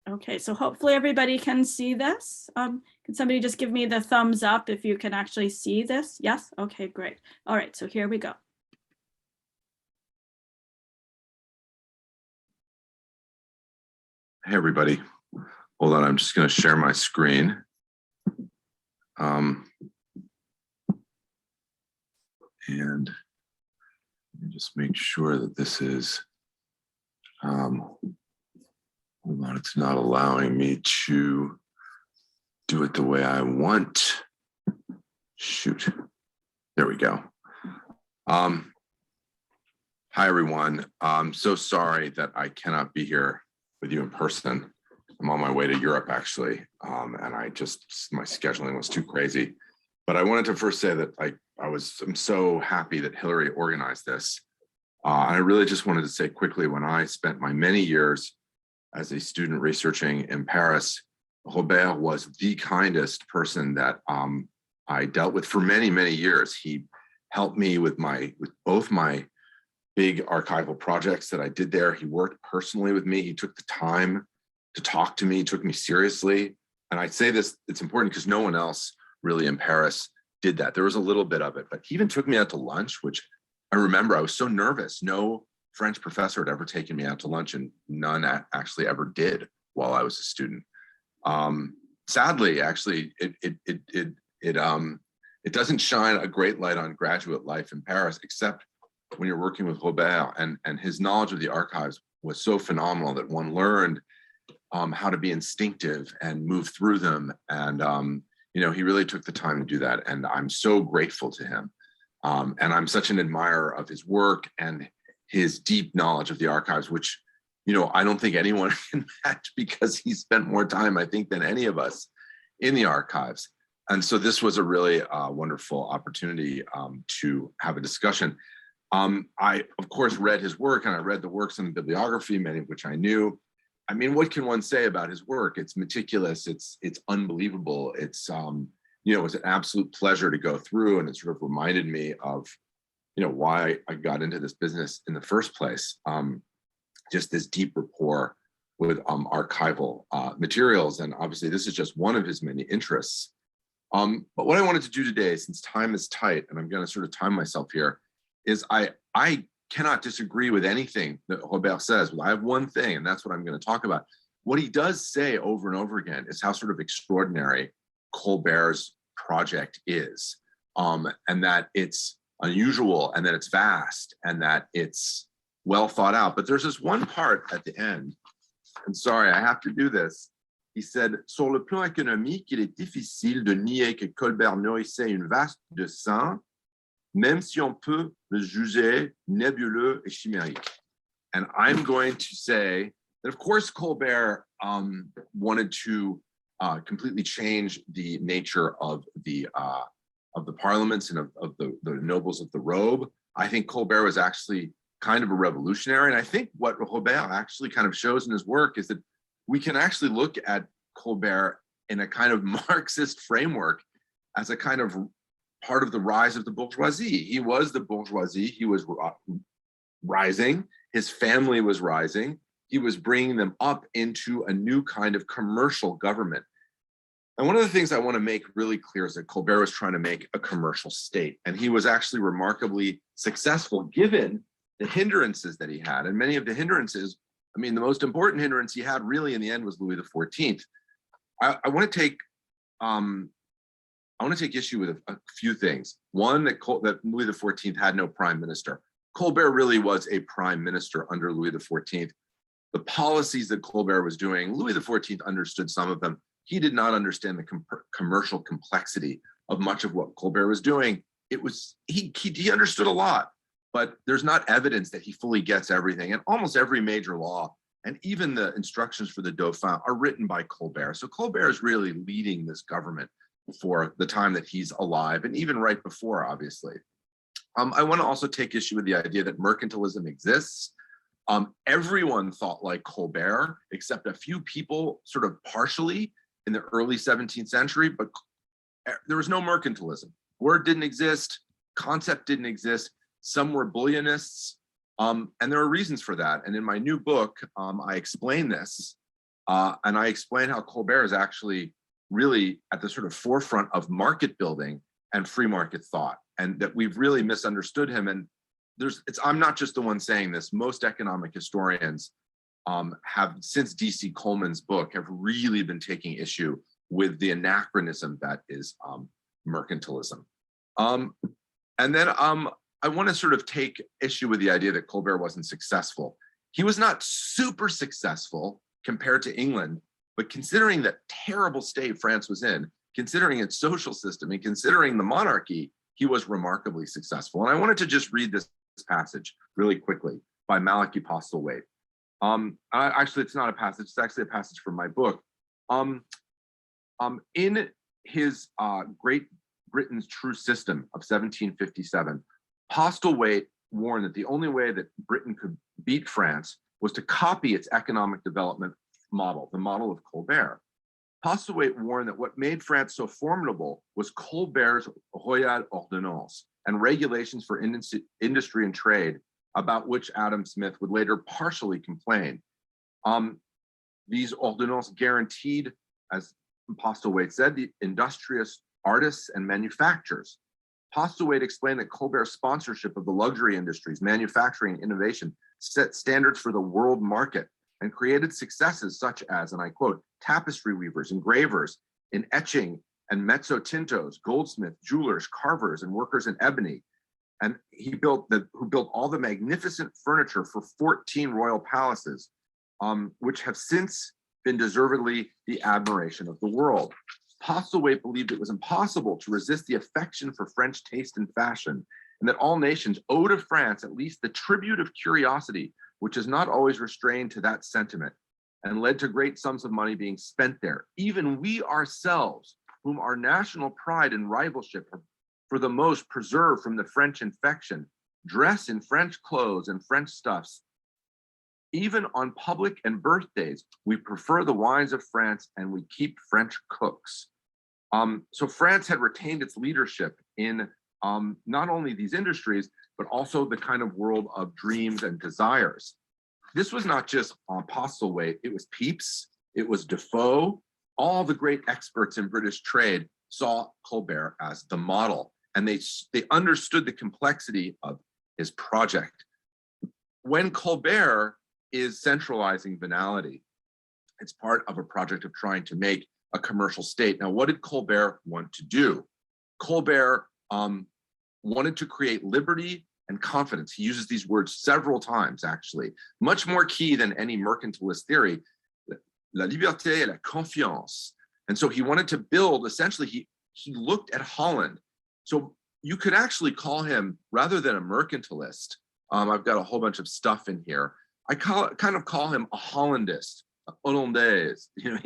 Okay, so hopefully everybody can see this. Can somebody just give me the thumbs up if you can actually see this? Yes? Okay, great. All right, so here we go. Hey, everybody. Hold on, I'm just going to share my screen. And let me just make sure that this is, hold on, it's not allowing me to do it the way I want. Shoot, there we go. Hi, everyone. I'm so sorry that I cannot be here with you in person. I'm on my way to Europe, actually, and my scheduling was too crazy. But I wanted to first say that I'm so happy that Hilary organized this. I really just wanted to say quickly, when I spent my many years as a student researching in Paris, Robert was the kindest person that I dealt with for many, many years. He helped me with both my big archival projects that I did there. He worked personally with me. He took the time to talk to me, took me seriously. And I say this, it's important because no one else really in Paris did that. There was a little bit of it, but he even took me out to lunch, which I remember I was so nervous. No French professor had ever taken me out to lunch, and none actually ever did while I was a student. Sadly, actually, it doesn't shine a great light on graduate life in Paris, except when you're working with Robert, and his knowledge of the archives was so phenomenal that one learned how to be instinctive and move through them. And he really took the time to do that, and I'm so grateful to him. And I'm such an admirer of his work and his deep knowledge of the archives, which, I don't think anyone can match, because he spent more time, I think, than any of us in the archives. And so this was a really wonderful opportunity to have a discussion. I, of course, read his work, and I read the works in the bibliography, many of which I knew. I mean, what can one say about his work? It's meticulous, it's unbelievable. It was an absolute pleasure to go through, and it sort of reminded me of, why I got into this business in the first place. Just this deep rapport with archival materials. And obviously this is just one of his many interests. But what I wanted to do today, since time is tight, and I'm going to sort of time myself here, is I cannot disagree with anything that Robert says. I have one thing, and that's what I'm going to talk about. What he does say over and over again is how sort of extraordinary Colbert's project is, and that it's unusual, and that it's vast, and that it's well thought out. But there's this one part at the end, and sorry, I have to do this. He said, sur le plan économique, il est difficile de nier que Colbert nourrissait une vaste dessein, même si on peut le juger nébuleux et chimérique. And I'm going to say that, of course, Colbert wanted to completely change the nature of the parliaments and of the nobles of the robe. I think Colbert was actually kind of a revolutionary. And I think what Robert actually kind of shows in his work is that we can actually look at Colbert in a kind of Marxist framework as a kind of part of the rise of the bourgeoisie. He was the bourgeoisie. He was rising. His family was rising. He was bringing them up into a new kind of commercial government. And one of the things I want to make really clear is that Colbert was trying to make a commercial state. And he was actually remarkably successful, given the hindrances that he had. And many of the hindrances, I mean, the most important hindrance he had really in the end was Louis XIV. I want to take issue with a few things. One, that Louis XIV had no prime minister. Colbert really was a prime minister under Louis XIV. The policies that Colbert was doing, Louis XIV understood some of them. He did not understand the commercial complexity of much of what Colbert was doing. He understood a lot, but there's not evidence that he fully gets everything. And almost every major law, and even the instructions for the Dauphin, are written by Colbert. So Colbert is really leading this government for the time that he's alive, and even right before, obviously. I want to also take issue with the idea that mercantilism exists. Everyone thought like Colbert, except a few people sort of partially in the early 17th century, but there was no mercantilism. Word didn't exist, concept didn't exist. Some were bullionists, and there are reasons for that. And in my new book, I explain this, and I explain how Colbert is actually really at the sort of forefront of market building and free market thought, and that we've really misunderstood him. And I'm not just the one saying this. Most economic historians have, since D.C. Coleman's book, have really been taking issue with the anachronism that is mercantilism. And then I want to sort of take issue with the idea that Colbert wasn't successful. He was not super successful compared to England, but considering that terrible state France was in, considering its social system, and considering the monarchy, he was remarkably successful. And I wanted to just read this passage really quickly by Malachy Postlethwaite. Actually, it's not a passage, it's actually a passage from my book. In his Great Britain's True System of 1757, Postlethwaite warned that the only way that Britain could beat France was to copy its economic development model, the model of Colbert. Postlethwaite warned that what made France so formidable was Colbert's Royal Ordonnance and regulations for industry and trade, about which Adam Smith would later partially complain. These ordonnances guaranteed, as Postlethwaite said, the industrious artists and manufacturers. Postlethwaite explained that Colbert's sponsorship of the luxury industries, manufacturing, and innovation set standards for the world market and created successes such as, and I quote, tapestry weavers, engravers in etching and mezzotintos, goldsmiths, jewelers, carvers, and workers in ebony. And who built all the magnificent furniture for 14 royal palaces, which have since been deservedly the admiration of the world. Postlethwaite believed it was impossible to resist the affection for French taste and fashion, and that all nations owe to France at least the tribute of curiosity, which is not always restrained to that sentiment, and led to great sums of money being spent there. Even we ourselves, whom our national pride and rivalship have for the most preserved from the French infection, dress in French clothes and French stuffs. Even on public and birthdays, we prefer the wines of France and we keep French cooks. So France had retained its leadership in not only these industries, but also the kind of world of dreams and desires. This was not just Postlethwaite, it was Pepys, it was Defoe. All the great experts in British trade saw Colbert as the model, and they understood the complexity of his project. When Colbert is centralizing venality, it's part of a project of trying to make a commercial state. Now, what did Colbert want to do? Colbert wanted to create liberty and confidence. He uses these words several times, actually, much more key than any mercantilist theory, la liberté et la confiance. And so he wanted to build, essentially, he looked at Holland. So you could actually call him, rather than a mercantilist, I've got a whole bunch of stuff in here, I kind of call him a Hollandist, a Hollandaise. You know,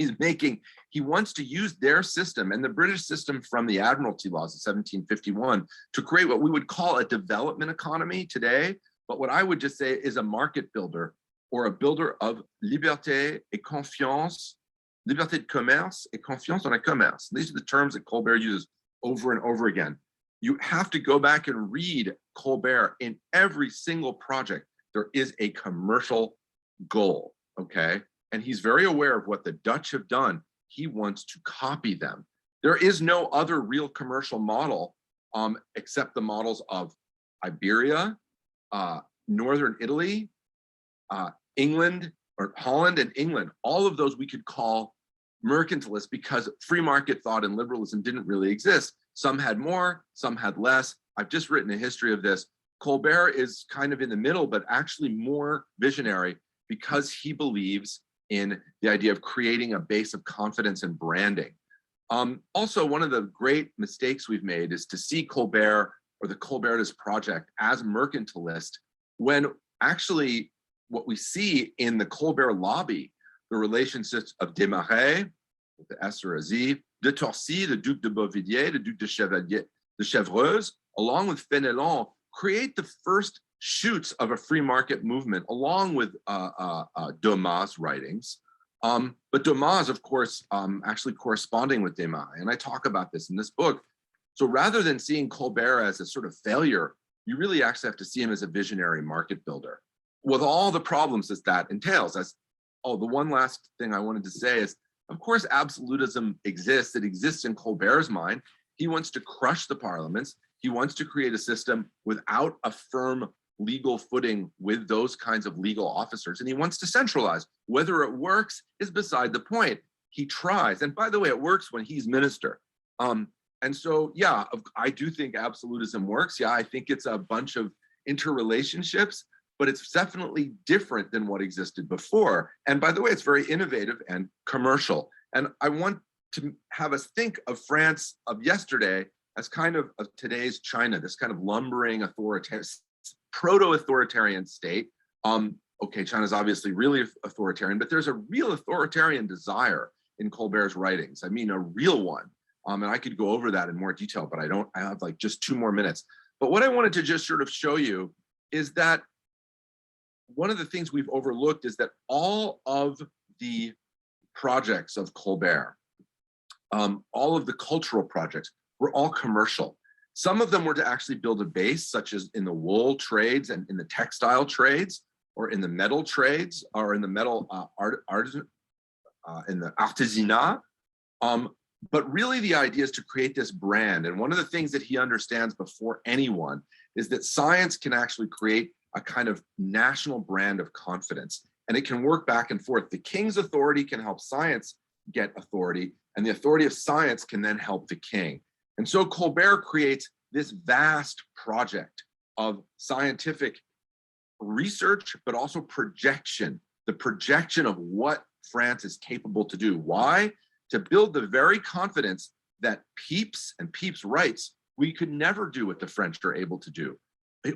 he wants to use their system and the British system from the Admiralty laws of 1751 to create what we would call a development economy today, but what I would just say is a market builder, or a builder of liberté et confiance, liberté de commerce et confiance dans le commerce. These are the terms that Colbert uses over and over again. You have to go back and read Colbert. In every single project, there is a commercial goal, okay? And he's very aware of what the Dutch have done. He wants to copy them. There is no other real commercial model except the models of Iberia, Northern Italy, England, or Holland and England. All of those we could call mercantilist because free market thought and liberalism didn't really exist. Some had more, some had less. I've just written a history of this. Colbert is kind of in the middle, but actually more visionary because he believes in the idea of creating a base of confidence and branding. Also, one of the great mistakes we've made is to see Colbert or the Colbertist project as mercantilist, when actually what we see in the Colbert lobby, the relationships of Desmarais, with the S or a Z, de Torcy, the Duc de Beauvilliers, the Duc de Chevreuse, along with Fenelon, create the first shoots of a free market movement, along with Dumas' writings. But Dumas, of course, actually corresponding with Desmarais, and I talk about this in this book. So rather than seeing Colbert as a sort of failure, you really actually have to see him as a visionary market builder, with all the problems that entails. The one last thing I wanted to say is, of course, absolutism exists. It exists in Colbert's mind. He wants to crush the parliaments. He wants to create a system without a firm legal footing with those kinds of legal officers. And he wants to centralize. Whether it works is beside the point. He tries. And by the way, it works when he's minister. And so, yeah, I do think absolutism works. Yeah, I think it's a bunch of interrelationships, but it's definitely different than what existed before. And by the way, it's very innovative and commercial. And I want to have us think of France of yesterday as kind of today's China, this kind of lumbering proto-authoritarian state. Okay, China's obviously really authoritarian, but there's a real authoritarian desire in Colbert's writings. I mean, a real one. And I could go over that in more detail, but I have like just 2 more minutes. But what I wanted to just sort of show you is that one of the things we've overlooked is that all of the projects of Colbert, all of the cultural projects, were all commercial. Some of them were to actually build a base, such as in the wool trades and in the textile trades, or in the metal trades, or in the metal in the artisanat. But really the idea is to create this brand. And one of the things that he understands before anyone is that science can actually create a kind of national brand of confidence. And it can work back and forth. The king's authority can help science get authority, and the authority of science can then help the king. And so Colbert creates this vast project of scientific research, but also projection, the projection of what France is capable to do. Why? To build the very confidence that Pepys and Pepys writes, we could never do what the French are able to do.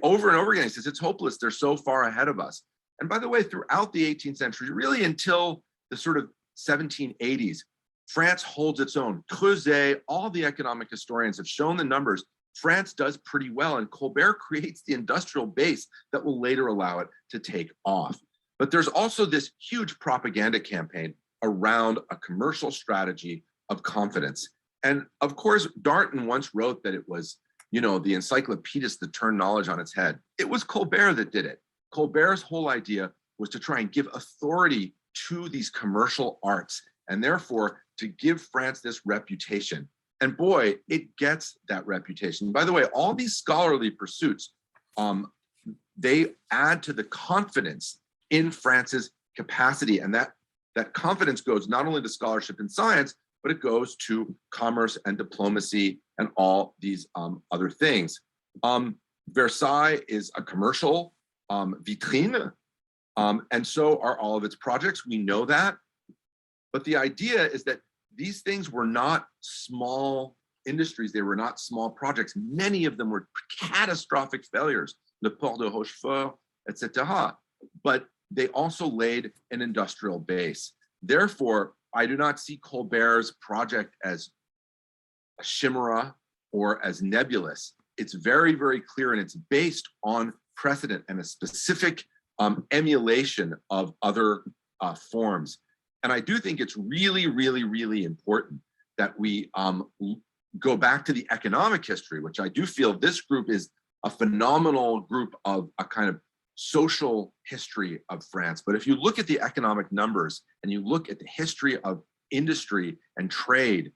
Over and over again, he says, it's hopeless, they're so far ahead of us. And by the way, throughout the 18th century, really until the sort of 1780s, France holds its own. Creuset, all the economic historians have shown the numbers. France does pretty well, and Colbert creates the industrial base that will later allow it to take off. But there's also this huge propaganda campaign around a commercial strategy of confidence. And of course, Darnton once wrote that it was, the encyclopedist that turned knowledge on its head. It was Colbert that did it. Colbert's whole idea was to try and give authority to these commercial arts, and therefore to give France this reputation. And boy, it gets that reputation. By the way, all these scholarly pursuits, they add to the confidence in France's capacity. And that confidence goes not only to scholarship and science, but it goes to commerce and diplomacy and all these other things. Versailles is a commercial vitrine, and so are all of its projects. We know that. But the idea is that these things were not small industries. They were not small projects. Many of them were catastrophic failures, Le Port de Rochefort, etc. But they also laid an industrial base. Therefore, I do not see Colbert's project as a chimera or as nebulous. It's very, very clear, and it's based on precedent and a specific emulation of other forms. And I do think it's really, really, really important that we go back to the economic history, which I do feel this group is a phenomenal group of a kind of social history of France. But if you look at the economic numbers and you look at the history of industry and trade,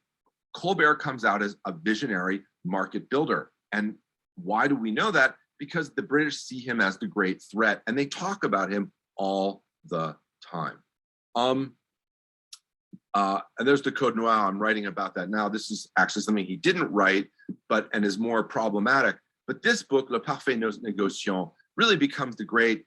Colbert comes out as a visionary market builder. And why do we know that? Because the British see him as the great threat, and they talk about him all the time. And there's the Code Noir. I'm writing about that now. This is actually something he didn't write, and is more problematic. But this book, Le Parfait Négociant, really becomes the great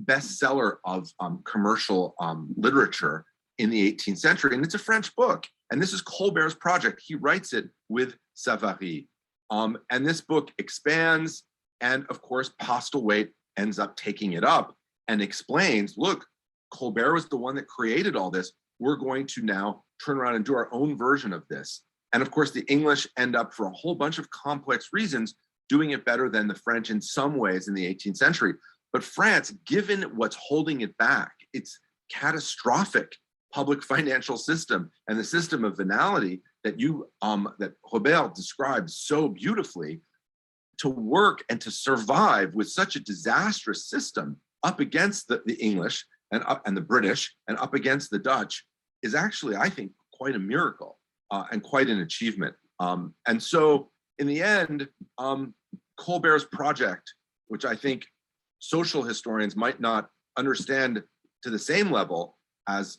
bestseller of commercial literature in the 18th century. And it's a French book. And this is Colbert's project. He writes it with Savary. And this book expands. And of course, Postlethwaite ends up taking it up and explains, look, Colbert was the one that created all this. We're going to now turn around and do our own version of this. And of course, the English end up, for a whole bunch of complex reasons, doing it better than the French in some ways in the 18th century. But France, given what's holding it back, its catastrophic public financial system and the system of venality that that Robert described so beautifully, to work and to survive with such a disastrous system up against the English and the British and up against the Dutch is actually, I think, quite a miracle and quite an achievement. And so in the end, Colbert's project, which I think social historians might not understand to the same level as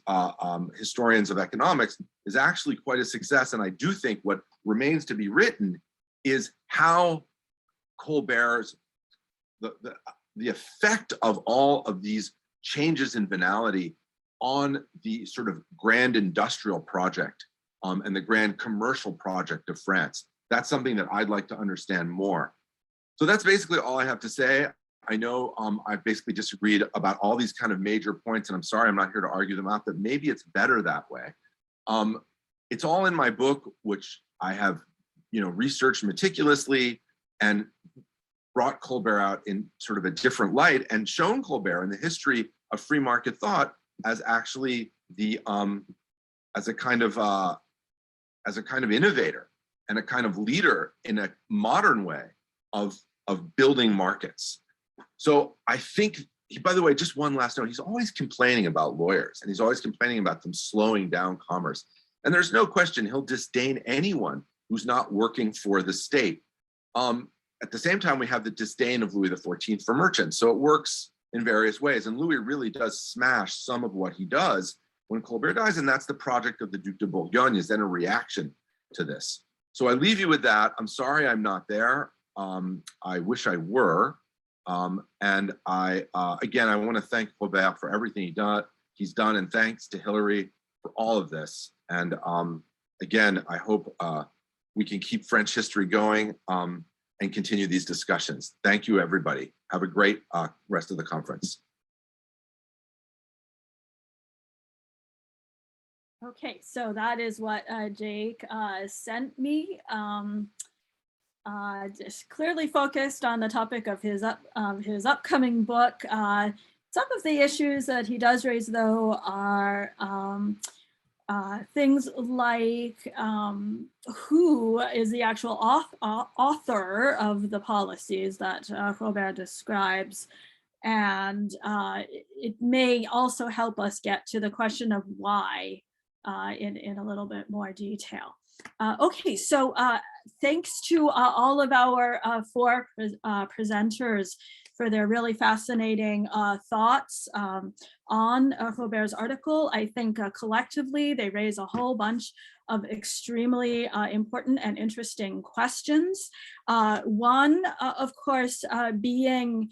historians of economics, is actually quite a success. And I do think what remains to be written is how Colbert's, the effect of all of these changes in venality on the sort of grand industrial project and the grand commercial project of France. That's something that I'd like to understand more. So that's basically all I have to say. I know I've basically disagreed about all these kind of major points, and I'm sorry I'm not here to argue them out, but maybe it's better that way. It's all in my book, which I have, researched meticulously and brought Colbert out in sort of a different light and shown Colbert in the history of free market thought as actually the as a kind of innovator and a kind of leader in a modern way of building markets. So I think, by the way, just one last note, he's always complaining about lawyers and he's always complaining about them slowing down commerce. And there's no question he'll disdain anyone who's not working for the state. At the same time, we have the disdain of Louis XIV for merchants. So it works in various ways. And Louis really does smash some of what he does when Colbert dies. And that's the project of the Duc de Bourgogne, is then a reaction to this. So I leave you with that. I'm sorry I'm not there. I wish I were. And again, I want to thank Robert for everything he's done, and thanks to Hilary for all of this. And again, I hope we can keep French history going and continue these discussions. Thank you, everybody. Have a great rest of the conference. Okay, so that is what Jake sent me. Just clearly focused on the topic of his upcoming book. Some of the issues that he does raise, though, are things like who is the actual author of the policies that Robert describes. And it may also help us get to the question of why in a little bit more detail. Okay, so thanks to all of our four presenters for their really fascinating thoughts on Robert's article. I think collectively they raise a whole bunch of extremely important and interesting questions. One, of course, being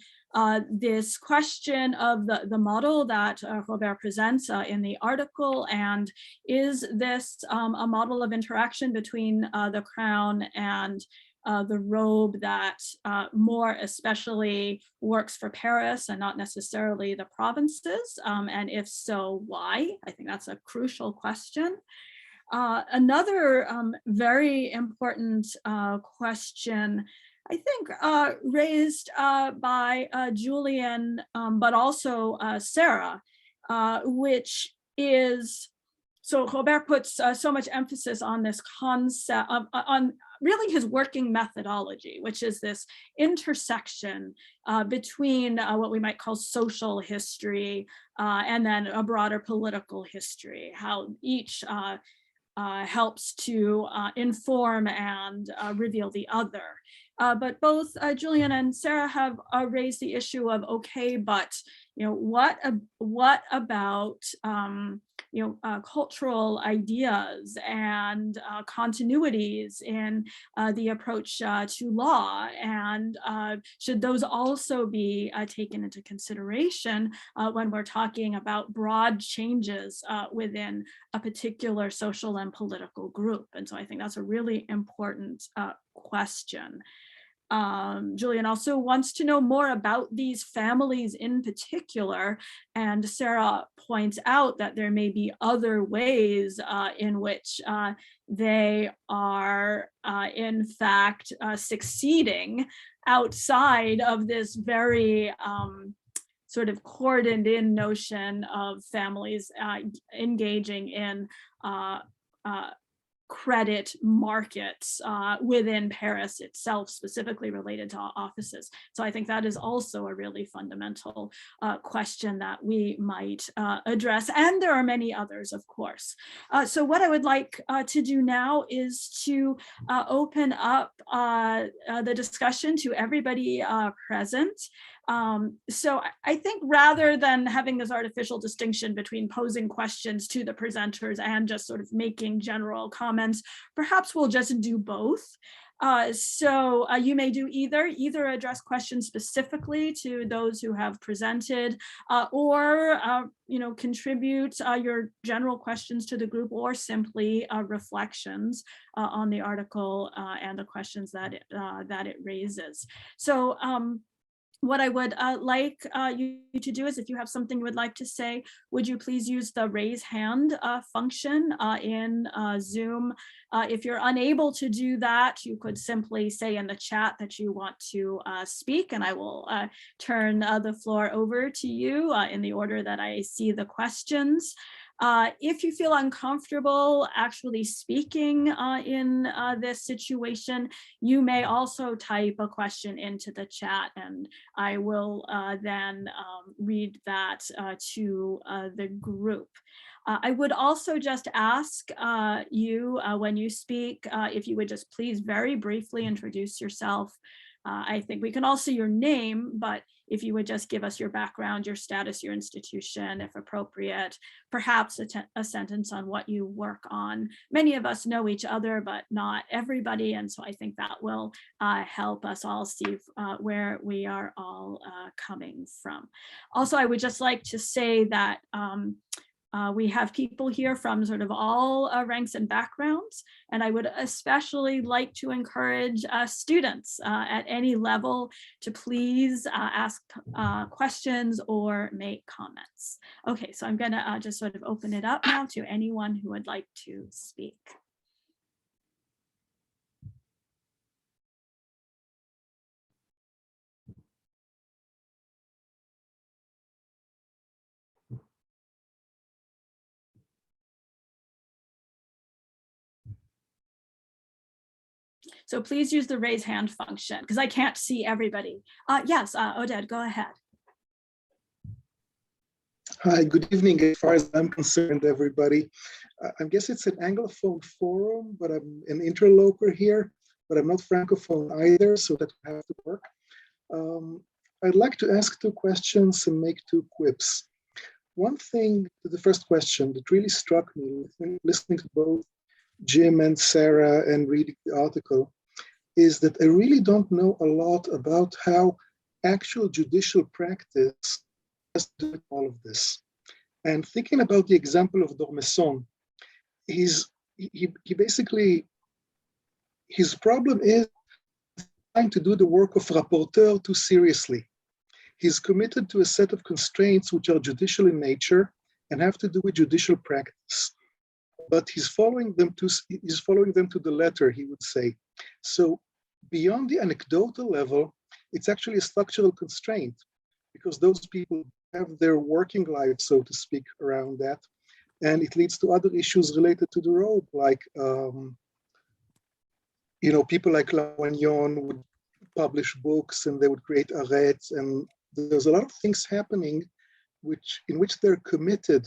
this question of the model that Robert presents in the article, and is this a model of interaction between the crown and the robe that more especially works for Paris and not necessarily the provinces? And if so, why? I think that's a crucial question. Another very important question, I think, raised by Juliann, but also Sarah, which is, so Colbert puts so much emphasis on this concept on really his working methodology, which is this intersection between what we might call social history and then a broader political history, how each helps to inform and reveal the other. But both Juliann and Sarah have raised the issue of, okay, but what about cultural ideas and continuities in the approach to law, and should those also be taken into consideration when we're talking about broad changes within a particular social and political group? And so I think that's a really important question. Juliann also wants to know more about these families in particular, and Sarah points out that there may be other ways in which they are in fact succeeding outside of this very sort of cordoned in notion of families engaging in credit markets within Paris itself, specifically related to offices. So I think that is also a really fundamental question that we might address. And there are many others, of course. So what I would like to do now is to open up the discussion to everybody present. So I think rather than having this artificial distinction between posing questions to the presenters and just sort of making general comments, perhaps we'll just do both. So you may do either address questions specifically to those who have presented, or contribute your general questions to the group, or simply reflections on the article and the questions that it raises. So what I would like you to do is, if you have something you would like to say, would you please use the raise hand function in Zoom. If you're unable to do that, you could simply say in the chat that you want to speak, and I will turn the floor over to you in the order that I see the questions. If you feel uncomfortable actually speaking in this situation, you may also type a question into the chat, and I will then read that to the group. I would also just ask you when you speak, if you would just please very briefly introduce yourself. I think we can all see your name, but if you would just give us your background, your status, your institution, if appropriate, perhaps a sentence on what you work on. Many of us know each other, but not everybody. And so I think that will help us all see where we are all coming from. Also, I would just like to say that we have people here from sort of all ranks and backgrounds, and I would especially like to encourage students at any level to please ask questions or make comments. Okay, so I'm gonna just sort of open it up now to anyone who would like to speak. So please use the raise hand function because I can't see everybody. Yes, Oded, go ahead. Hi, good evening. As far as I'm concerned, everybody, I guess it's an Anglophone forum, but I'm an interloper here, but I'm not Francophone either, so that will have to work. I'd like to ask two questions and make two quips. One thing to the first question that really struck me listening to both Jim and Sarah and reading the article is that I really don't know a lot about how actual judicial practice has to do with all of this. And thinking about the example of D'Ormesson, he basically, his problem is trying to do the work of rapporteur too seriously. He's committed to a set of constraints which are judicial in nature and have to do with judicial practice. But he's following them to the letter, he would say. So beyond the anecdotal level, it's actually a structural constraint because those people have their working life, so to speak, around that. And it leads to other issues related to the robe, like, people like Lawagnon would publish books and they would create arêtes, and there's a lot of things happening in which they're committed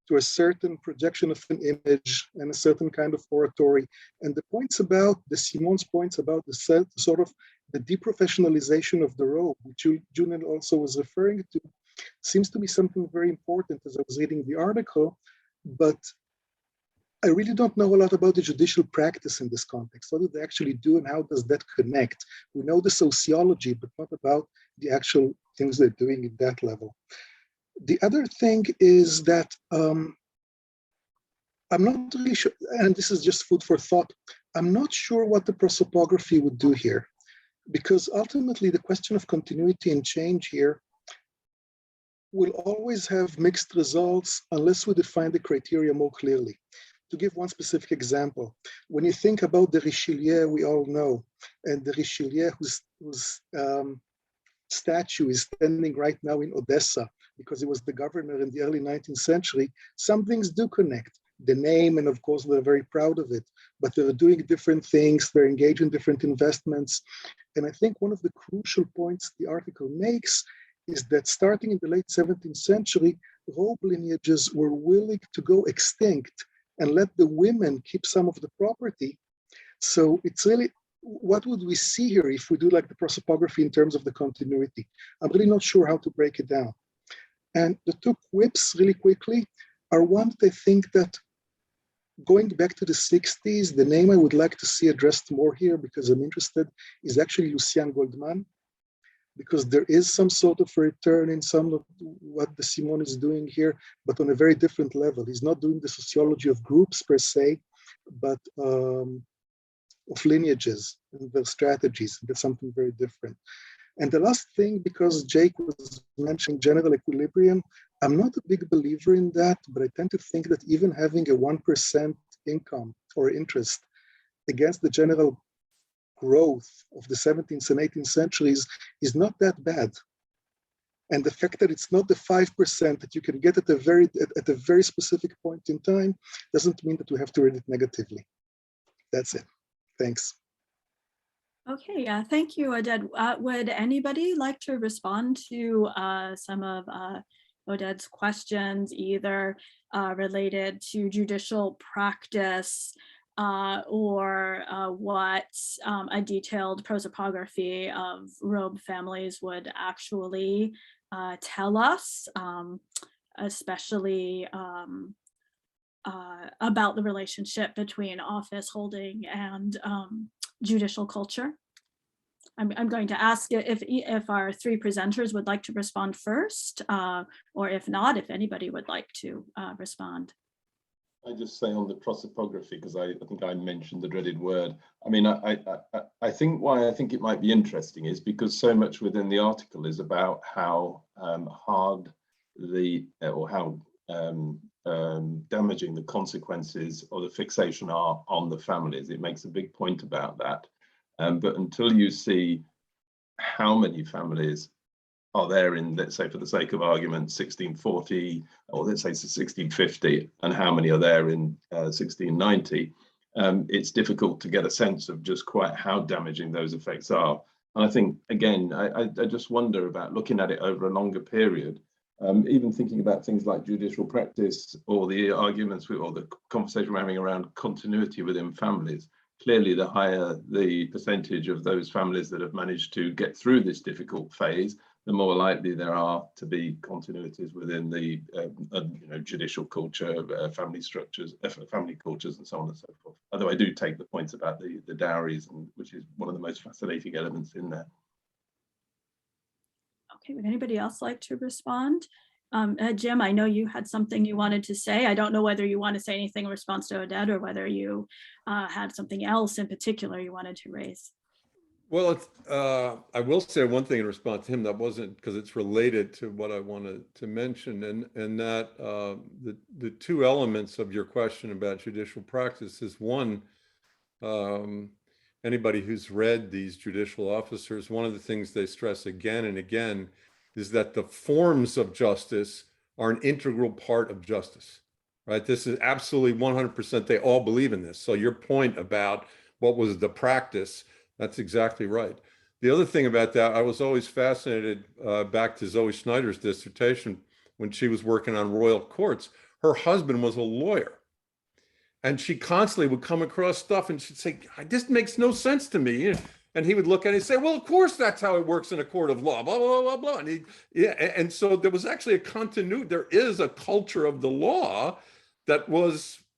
to a certain projection of an image and a certain kind of oratory. And the points about, Descimon's points about the sort of the deprofessionalization of the robe, which Julian also was referring to, seems to be something very important as I was reading the article, but I really don't know a lot about the judicial practice in this context. What do they actually do and how does that connect? We know the sociology, but not about the actual things they're doing at that level. The other thing is that I'm not really sure, and this is just food for thought, I'm not sure what the prosopography would do here, because ultimately the question of continuity and change here will always have mixed results unless we define the criteria more clearly. To give one specific example, when you think about the Richelieu we all know, and the Richelieu whose statue is standing right now in Odessa, because he was the governor in the early 19th century, some things do connect. The name, and of course, they're very proud of it, but they're doing different things, they're engaged in different investments. And I think one of the crucial points the article makes is that starting in the late 17th century, robe lineages were willing to go extinct and let the women keep some of the property. So it's really, what would we see here if we do like the prosopography in terms of the continuity? I'm really not sure how to break it down. And the two quips really quickly are one, they think that going back to the 60s, the name I would like to see addressed more here, because I'm interested, is actually Lucien Goldman, because there is some sort of return in some of what Descimon is doing here, but on a very different level. He's not doing the sociology of groups per se, but of lineages and their strategies. That's something very different. And the last thing, because Jake was mentioning general equilibrium, I'm not a big believer in that, but I tend to think that even having a 1% income or interest against the general growth of the 17th and 18th centuries is not that bad. And the fact that it's not the 5% that you can get at a very specific point in time doesn't mean that we have to read it negatively. That's it. Thanks. Okay, thank you, Oded. Would anybody like to respond to some of Oded's questions, either related to judicial practice or what a detailed prosopography of robe families would actually tell us, especially about the relationship between office holding and judicial culture? I'm going to ask if our three presenters would like to respond first, or if not, if anybody would like to respond. I just say on the prosopography, because I think I mentioned the dreaded word. I mean, I think why I think it might be interesting is because so much within the article is about how hard or how damaging the consequences or the fixation are on the families. It makes a big point about that. But until you see how many families are there in, let's say, for the sake of argument, 1640, or let's say 1650, and how many are there in 1690, it's difficult to get a sense of just quite how damaging those effects are. And I think, again, I just wonder about looking at it over a longer period, even thinking about things like judicial practice or the arguments or the conversation we're having around continuity within families. Clearly, the higher the percentage of those families that have managed to get through this difficult phase, the more likely there are to be continuities within the judicial culture, family structures, family cultures, and so on and so forth. Although I do take the points about the dowries, which is one of the most fascinating elements in there. Okay, would anybody else like to respond? Jim, I know you had something you wanted to say. I don't know whether you want to say anything in response to Oded or whether you had something else in particular you wanted to raise. Well, I will say one thing in response to him that wasn't, because it's related to what I wanted to mention, and that the two elements of your question about judicial practice is one, anybody who's read these judicial officers, one of the things they stress again and again is that the forms of justice are an integral part of justice, right? This is absolutely 100%, they all believe in this. So your point about what was the practice, that's exactly right. The other thing about that, I was always fascinated back to Zoe Schneider's dissertation when she was working on royal courts. Her husband was a lawyer. And she constantly would come across stuff and she'd say, this makes no sense to me. And he would look at it and say, well, of course, that's how it works in a court of law, blah, blah, blah, blah. And so there was actually a continuity. There is a culture of the law that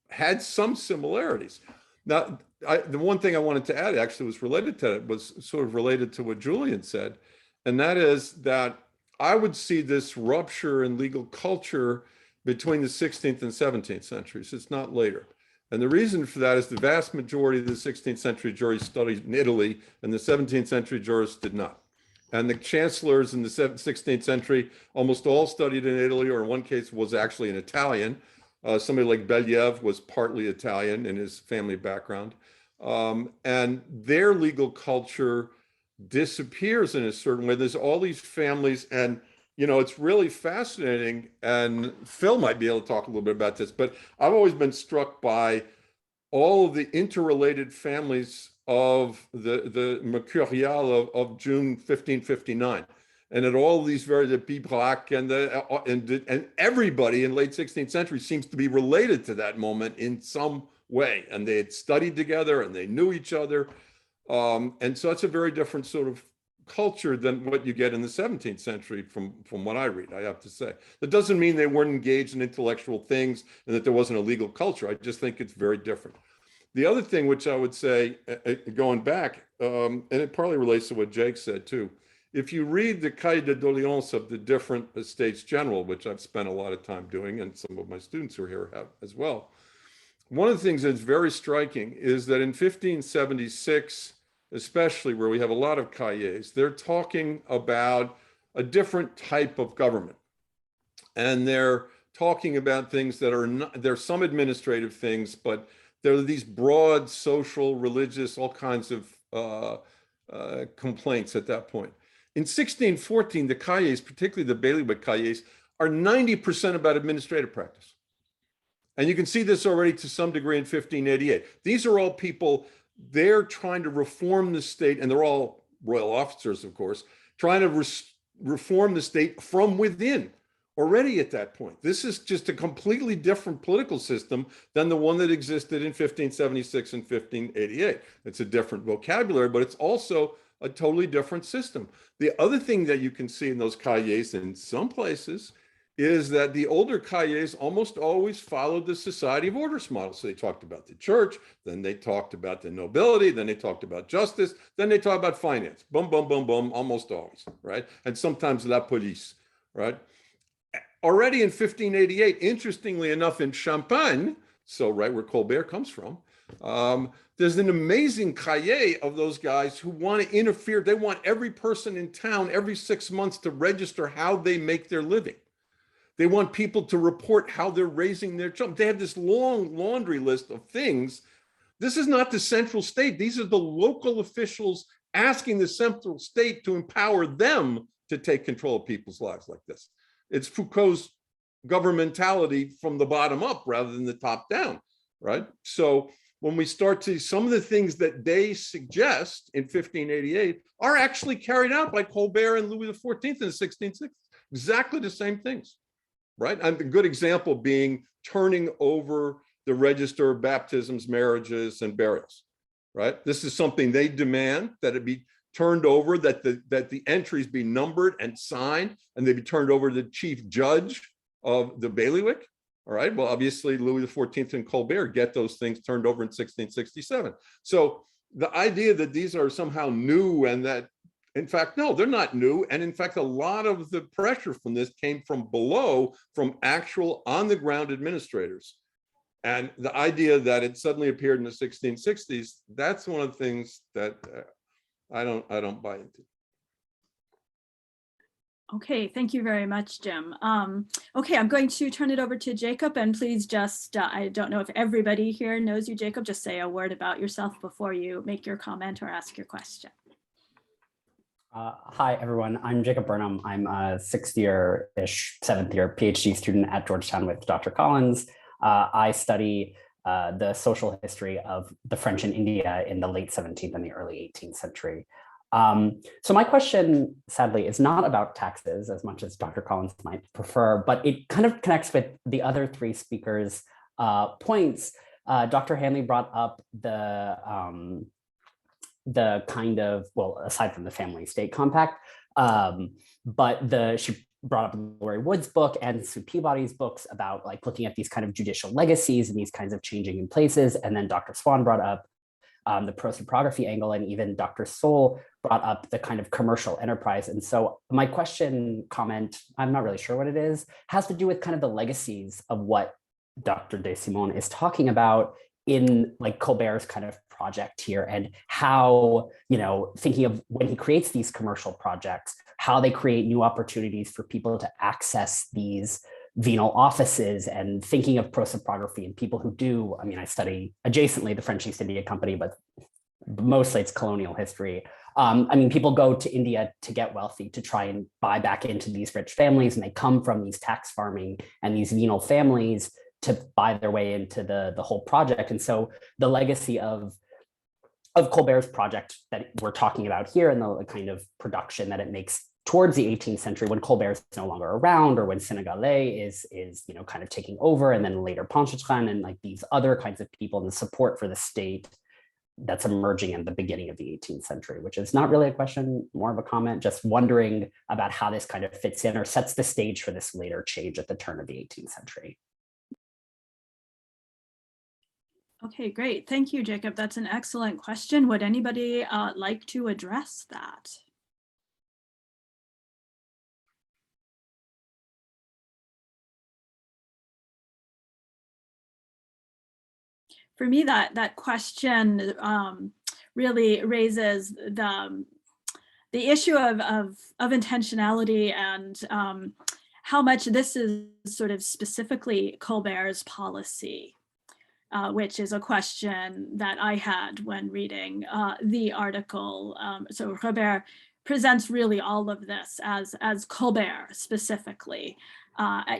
had some similarities. Now, the one thing I wanted to add actually was related to it, was sort of related to what Julian said. And that is that I would see this rupture in legal culture between the 16th and 17th centuries. It's not later. And the reason for that is the vast majority of the 16th century jurists studied in Italy, and the 17th century jurists did not. And the chancellors in the 16th century almost all studied in Italy, or in one case was actually an Italian. Somebody like Believ was partly Italian in his family background. And their legal culture disappears in a certain way. There's all these families, and it's really fascinating, and Phil might be able to talk a little bit about this, but I've always been struck by all of the interrelated families of the Mercurial of June 1559. And at all these the Birbeck and everybody in late 16th century seems to be related to that moment in some way. And they had studied together and they knew each other. And so it's a very different sort of culture than what you get in the 17th century from what I read, I have to say. That doesn't mean they weren't engaged in intellectual things and that there wasn't a legal culture. I just think it's very different. The other thing which I would say, going back, and it partly relates to what Jake said too, if you read the Cahiers de doléances of the different Estates General, which I've spent a lot of time doing, and some of my students who are here have as well, one of the things that's very striking is that in 1576, especially where we have a lot of cahiers, they're talking about a different type of government. And they're talking about things that are not, there's some administrative things, but there are these broad social, religious, all kinds of complaints at that point. In 1614, the cahiers, particularly the bailiwick cahiers, are 90% about administrative practice. And you can see this already to some degree in 1588. These are all people, they're trying to reform the state, and they're all royal officers, of course, trying to reform the state from within already at that point. This is just a completely different political system than the one that existed in 1576 and 1588. It's a different vocabulary, but it's also a totally different system. The other thing that you can see in those cahiers in some places is that the older cahiers almost always followed the Society of Orders model. So they talked about the church, then they talked about the nobility, then they talked about justice, then they talked about finance. Boom, boom, boom, boom, almost always, right? And sometimes la police, right? Already in 1588, interestingly enough, in Champagne, so right where Colbert comes from, there's an amazing cahier of those guys who want to interfere. They want every person in town every 6 months to register how they make their living. They want people to report how they're raising their children. They have this long laundry list of things. This is not the central state. These are the local officials asking the central state to empower them to take control of people's lives like this. It's Foucault's governmentality from the bottom up rather than the top down, right? So when we start to, some of the things that they suggest in 1588 are actually carried out by Colbert and Louis XIV in the 1660s. Exactly the same things, right? And a good example being turning over the register of baptisms, marriages, and burials, right? This is something they demand, that it be turned over, that the entries be numbered and signed, and they be turned over to the chief judge of the bailiwick. All right, well, obviously Louis XIV and Colbert get those things turned over in 1667. So the idea that these are somehow new and that, in fact, no, they're not new. And in fact, a lot of the pressure from this came from below, from actual on the ground administrators. And the idea that it suddenly appeared in the 1660s, that's one of the things that I don't buy into. Okay, thank you very much, Jim. Okay, I'm going to turn it over to Jacob, and please just, I don't know if everybody here knows you, Jacob, just say a word about yourself before you make your comment or ask your question. Hi, everyone. I'm Jacob Burnham. I'm a 6th year-ish, 7th year PhD student at Georgetown with Dr. Collins. I study the social history of the French in India in the late 17th and the early 18th century. So my question, sadly, is not about taxes as much as Dr. Collins might prefer, but it kind of connects with the other 3 speakers' points. Dr. Hanley brought up the kind of, well, aside from the family state compact, but she brought up Laurie Wood's book and Sue Peabody's books about like looking at these kind of judicial legacies and these kinds of changing in places. And then Dr. Swann brought up the prosoprography angle, and even Dr. Soll brought up the kind of commercial enterprise. And so my comment, I'm not really sure what it is, has to do with kind of the legacies of what Dr. Descimon is talking about in like Colbert's kind of project here, and how, thinking of when he creates these commercial projects, how they create new opportunities for people to access these venal offices, and thinking of prosoprography and people who do, I study adjacently the French East India Company, but mostly it's colonial history. People go to India to get wealthy, to try and buy back into these rich families, and they come from these tax farming and these venal families to buy their way into the whole project. And so the legacy of Colbert's project that we're talking about here, and the kind of production that it makes towards the 18th century, when Colbert is no longer around, or when Sénégalais is kind of taking over, and then later Pontchartrain and like these other kinds of people, and the support for the state that's emerging in the beginning of the 18th century, which is not really a question, more of a comment, just wondering about how this kind of fits in or sets the stage for this later change at the turn of the 18th century. Okay, great. Thank you, Jacob. That's an excellent question. Would anybody like to address that? For me, that question really raises the issue of intentionality and how much this is sort of specifically Colbert's policy. Which is a question that I had when reading the article. So Robert presents really all of this as Colbert specifically.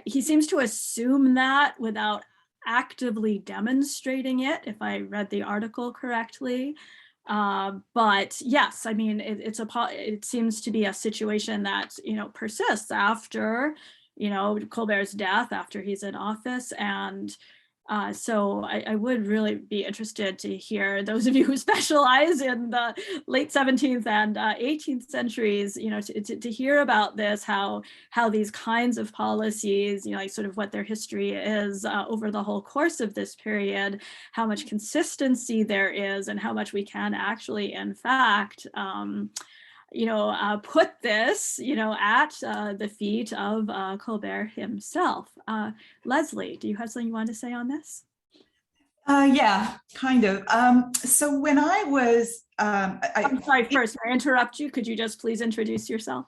He seems to assume that without actively demonstrating it, if I read the article correctly. But yes, I mean, it seems to be a situation that, persists after, Colbert's death, after he's in office. And so I would really be interested to hear those of you who specialize in the late 17th and 18th centuries, to hear about this, how these kinds of policies, like sort of what their history is over the whole course of this period, how much consistency there is and how much we can actually, in fact, put this, at the feet of Colbert himself. Leslie, do you have something you want to say on this? Yeah, kind of. So when I was, I'm sorry, first, may I interrupt you? Could you just please introduce yourself?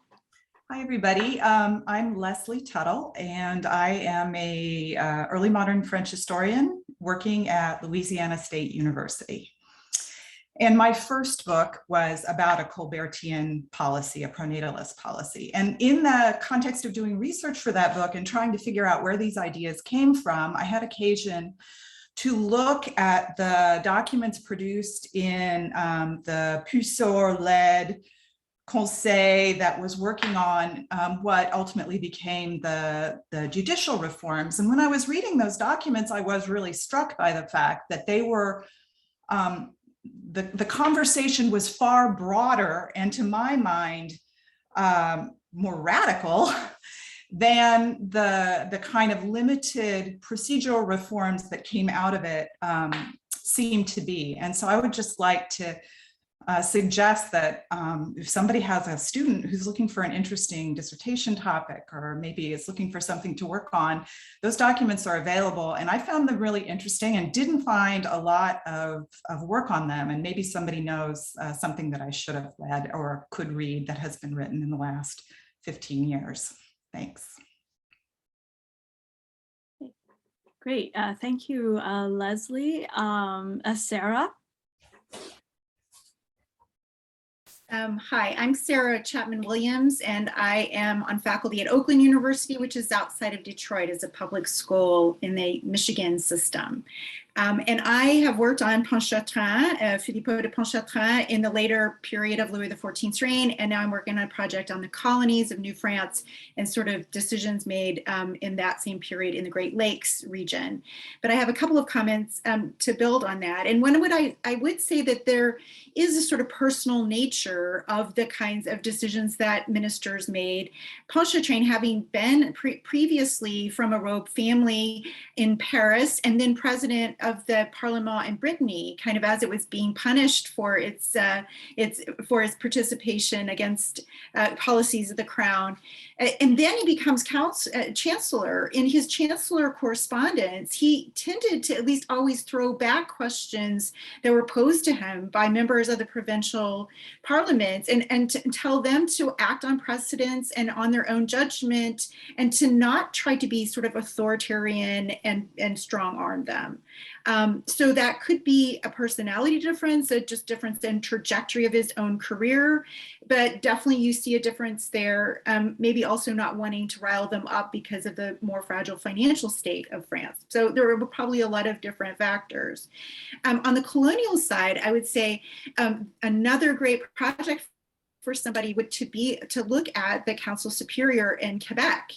Hi, everybody. I'm Leslie Tuttle, and I am a early modern French historian working at Louisiana State University. And my first book was about a Colbertian policy, a pronatalist policy. And in the context of doing research for that book and trying to figure out where these ideas came from, I had occasion to look at the documents produced in the Puissor-led Conseil that was working on what ultimately became the judicial reforms. And when I was reading those documents, I was really struck by the fact that they were the conversation was far broader and, to my mind, more radical than the kind of limited procedural reforms that came out of it seemed to be. And so I would just like to suggest that if somebody has a student who's looking for an interesting dissertation topic, or maybe is looking for something to work on, those documents are available. And I found them really interesting and didn't find a lot of work on them. And maybe somebody knows something that I should have read or could read that has been written in the last 15 years. Thanks. Great. Thank you, Leslie. Sarah? Hi, I'm Sarah Chapman-Williams, and I am on faculty at Oakland University, which is outside of Detroit as a public school in the Michigan system. And I have worked on Pontchartrain, Filippo de Pontchartrain, in the later period of Louis XIV's reign, and now I'm working on a project on the colonies of New France and sort of decisions made in that same period in the Great Lakes region. But I have a couple of comments to build on that. And one would I would say that there is a sort of personal nature of the kinds of decisions that ministers made. Pontchartrain, having been previously from a robe family in Paris and then president of the Parlement in Brittany, kind of as it was being punished for its participation against policies of the crown. And then he becomes chancellor. In his chancellor correspondence, he tended to at least always throw back questions that were posed to him by members of the provincial parliaments and to tell them to act on precedents and on their own judgment and to not try to be sort of authoritarian and strong arm them. So that could be a personality difference, a just difference in trajectory of his own career, but definitely you see a difference there, maybe also not wanting to rile them up because of the more fragile financial state of France. So there were probably a lot of different factors. On the colonial side, I would say another great project for somebody would to look at the Council Superior in Quebec,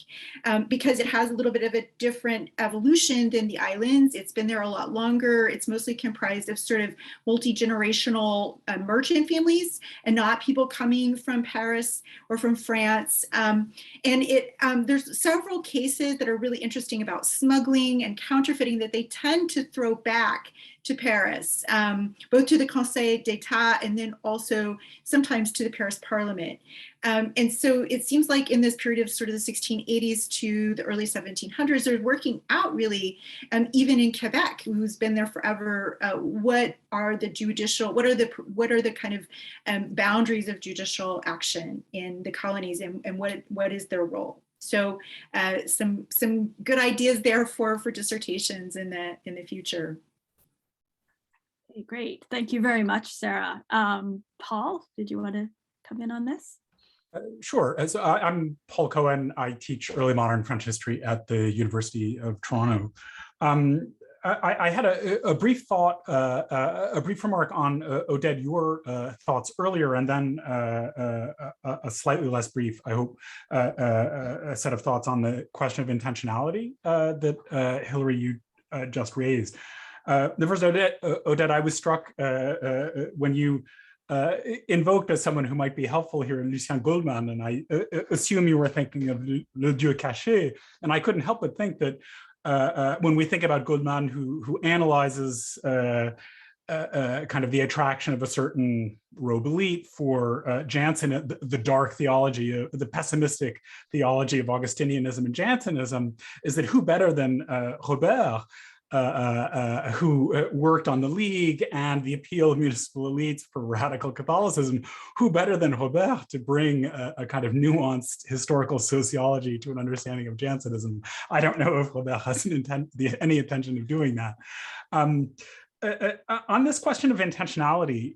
because it has a little bit of a different evolution than the islands. It's been there a lot longer. It's mostly comprised of sort of multi-generational merchant families and not people coming from Paris or from France. And there's several cases that are really interesting about smuggling and counterfeiting that they tend to throw back to Paris, both to the Conseil d'Etat and then also sometimes to the Paris Parliament. And so it seems like in this period of sort of the 1680s to the early 1700s, they're working out really, even in Quebec, who's been there forever, what are the kind of boundaries of judicial action in the colonies, and what is their role? So some good ideas there for dissertations in the future. Okay, great. Thank you very much, Sarah. Paul, did you want to come in on this? Sure. I'm Paul Cohen. I teach early modern French history at the University of Toronto. I had a brief thought, a brief remark on Oded, your thoughts earlier, and then a slightly less brief, I hope, a set of thoughts on the question of intentionality that Hilary, you just raised. The first, Oded, I was struck when you invoked as someone who might be helpful here, Lucien Goldman, and I assume you were thinking of Le Dieu caché, and I couldn't help but think that when we think about Goldman, who analyzes kind of the attraction of a certain robe elite for Jansen, the dark theology, the pessimistic theology of Augustinianism and Jansenism, is that who better than Robert, who worked on the League and the appeal of municipal elites for radical Catholicism, who better than Robert to bring a kind of nuanced historical sociology to an understanding of Jansenism? I don't know if Robert has any intention of doing that. On this question of intentionality,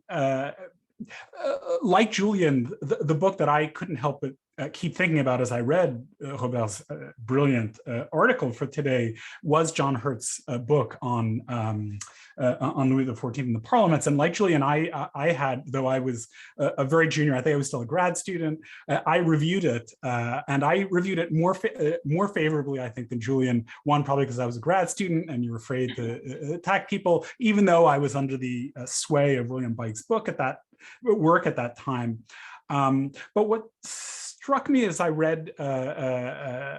like Julian, the book that I couldn't help but keep thinking about as I read Robert's brilliant article for today was John Hurt's book on Louis XIV and the parliaments. And like Julian, I had, though I was a very junior, I think I was still a grad student, I reviewed it, and I reviewed it more favorably, I think, than Julian. One, probably because I was a grad student and you're afraid to attack people, even though I was under the sway of William Byke's work at that time. But what struck me as I read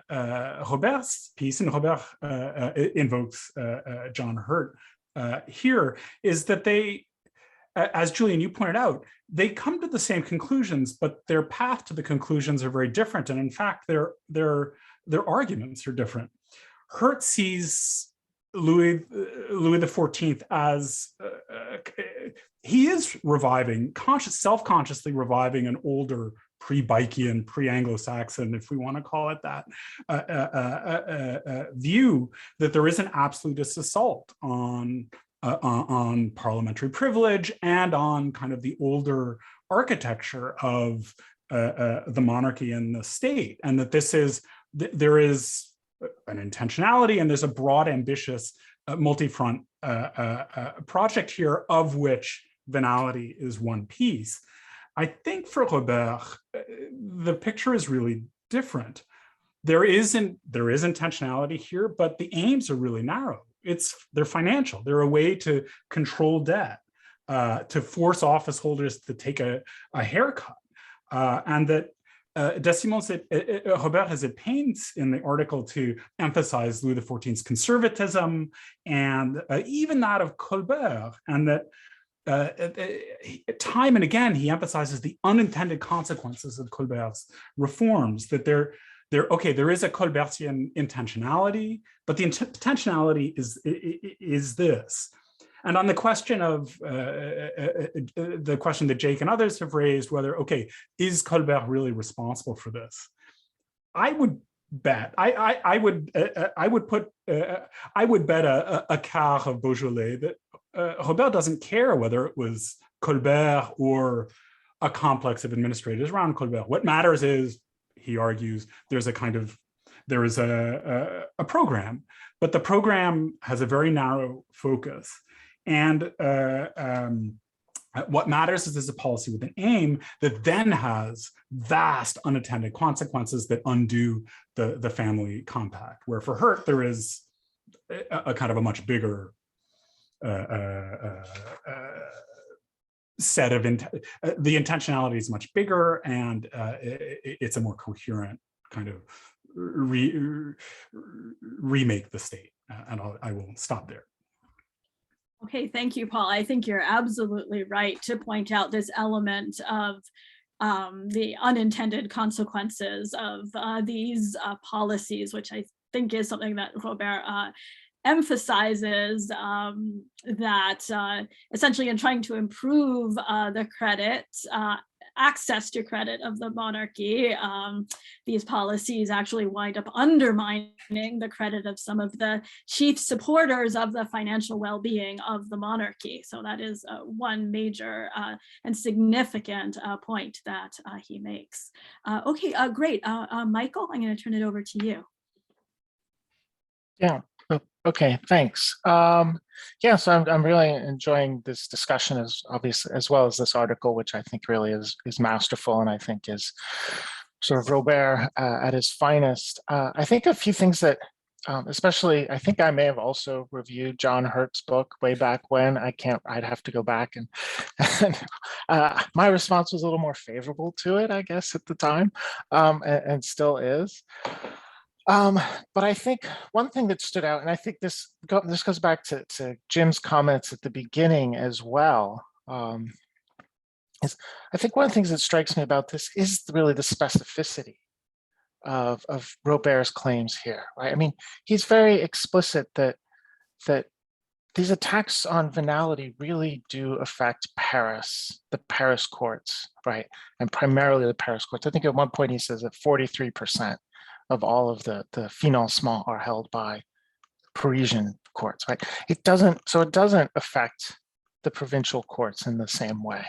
Robert's piece, and Robert invokes John Hurt here, is that they, as Julian, you pointed out, they come to the same conclusions, but their path to the conclusions are very different. And in fact, their arguments are different. Hurt sees Louis XIV as he is reviving, self-consciously reviving an older pre-Bykean, pre-Anglo-Saxon, if we want to call it that, view that there is an absolutist assault on parliamentary privilege and on kind of the older architecture of the monarchy and the state, and that there is an intentionality and there's a broad, ambitious, multi-front project here, of which venality is one piece. I think for Robert, the picture is really different. There is intentionality here, but the aims are really narrow. They're financial. They're a way to control debt, to force office holders to take a haircut, and that Descimon said, Robert has at pains in the article to emphasize Louis XIV's conservatism and even that of Colbert, and that time and again he emphasizes the unintended consequences of Colbert's reforms, that there is a Colbertian intentionality, but the intentionality is this. And on the question of the question that Jake and others have raised, whether, is Colbert really responsible for this? I would bet, I would bet a quart of Beaujolais that Robert doesn't care whether it was Colbert or a complex of administrators around Colbert. What matters is, he argues, there is a program, but the program has a very narrow focus. And What matters is a policy with an aim that then has vast unintended consequences that undo the family compact, where for Hurt, there is a kind of a much bigger set of, the intentionality is much bigger, and it's a more coherent kind of remake the state. And I will stop there. Okay, thank you, Paul. I think you're absolutely right to point out this element of the unintended consequences of these policies, which I think is something that Robert emphasizes, that essentially in trying to improve the credit, access to credit of the monarchy, these policies actually wind up undermining the credit of some of the chief supporters of the financial well-being of the monarchy. So that is one major and significant point that he makes. Okay, great. Michael, I'm going to turn it over to you. Yeah. Okay, thanks. Yeah, so I'm really enjoying this discussion as obviously, as well as this article, which I think really is masterful, and I think is sort of Robert at his finest. I think a few things that, especially, I think I may have also reviewed John Hurt's book way back when. I'd have to go back and my response was a little more favorable to it, I guess, at the time, and still is. But I think one thing that stood out, and I think this goes back to Jim's comments at the beginning as well, is I think one of the things that strikes me about this is really the specificity of Robert's claims here, right? I mean, he's very explicit that these attacks on venality really do affect Paris, the Paris courts, right? And primarily the Paris courts. I think at one point he says that 43% of all of the financements are held by Parisian courts, right? It doesn't affect the provincial courts in the same way,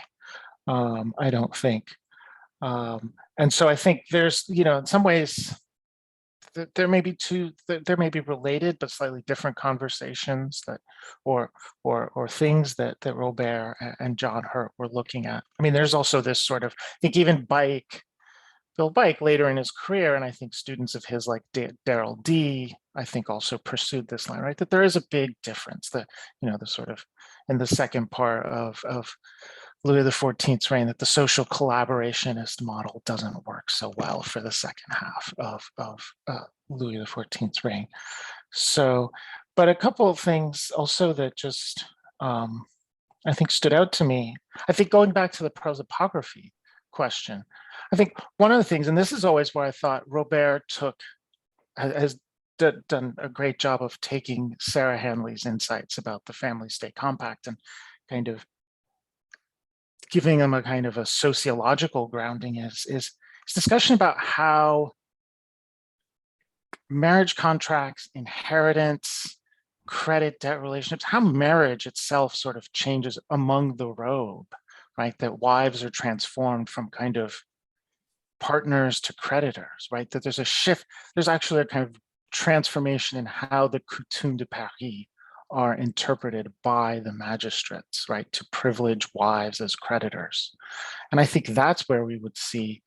I don't think. And so I think there's, in some ways, there may be related but slightly different conversations that, or things that Robert and John Hurt were looking at. I mean, there's also this sort of, I think even Bill Bike later in his career, and I think students of his like Darrell D, I think also pursued this line, right? That there is a big difference, that, the sort of in the second part of Louis XIV's reign, that the social collaborationist model doesn't work so well for the second half of Louis XIV's reign. So, but a couple of things also that just, I think stood out to me. I think going back to the prosopography question, I think one of the things, and this is always where I thought Robert has done a great job of taking Sarah Hanley's insights about the family state compact and kind of giving them a kind of a sociological grounding, is discussion about how marriage contracts, inheritance, credit debt relationships, how marriage itself sort of changes among the robe, right? That wives are transformed from kind of partners to creditors, right? That there's a shift, there's actually a kind of transformation in how the coutumes de Paris are interpreted by the magistrates, right? To privilege wives as creditors. And I think that's where we would see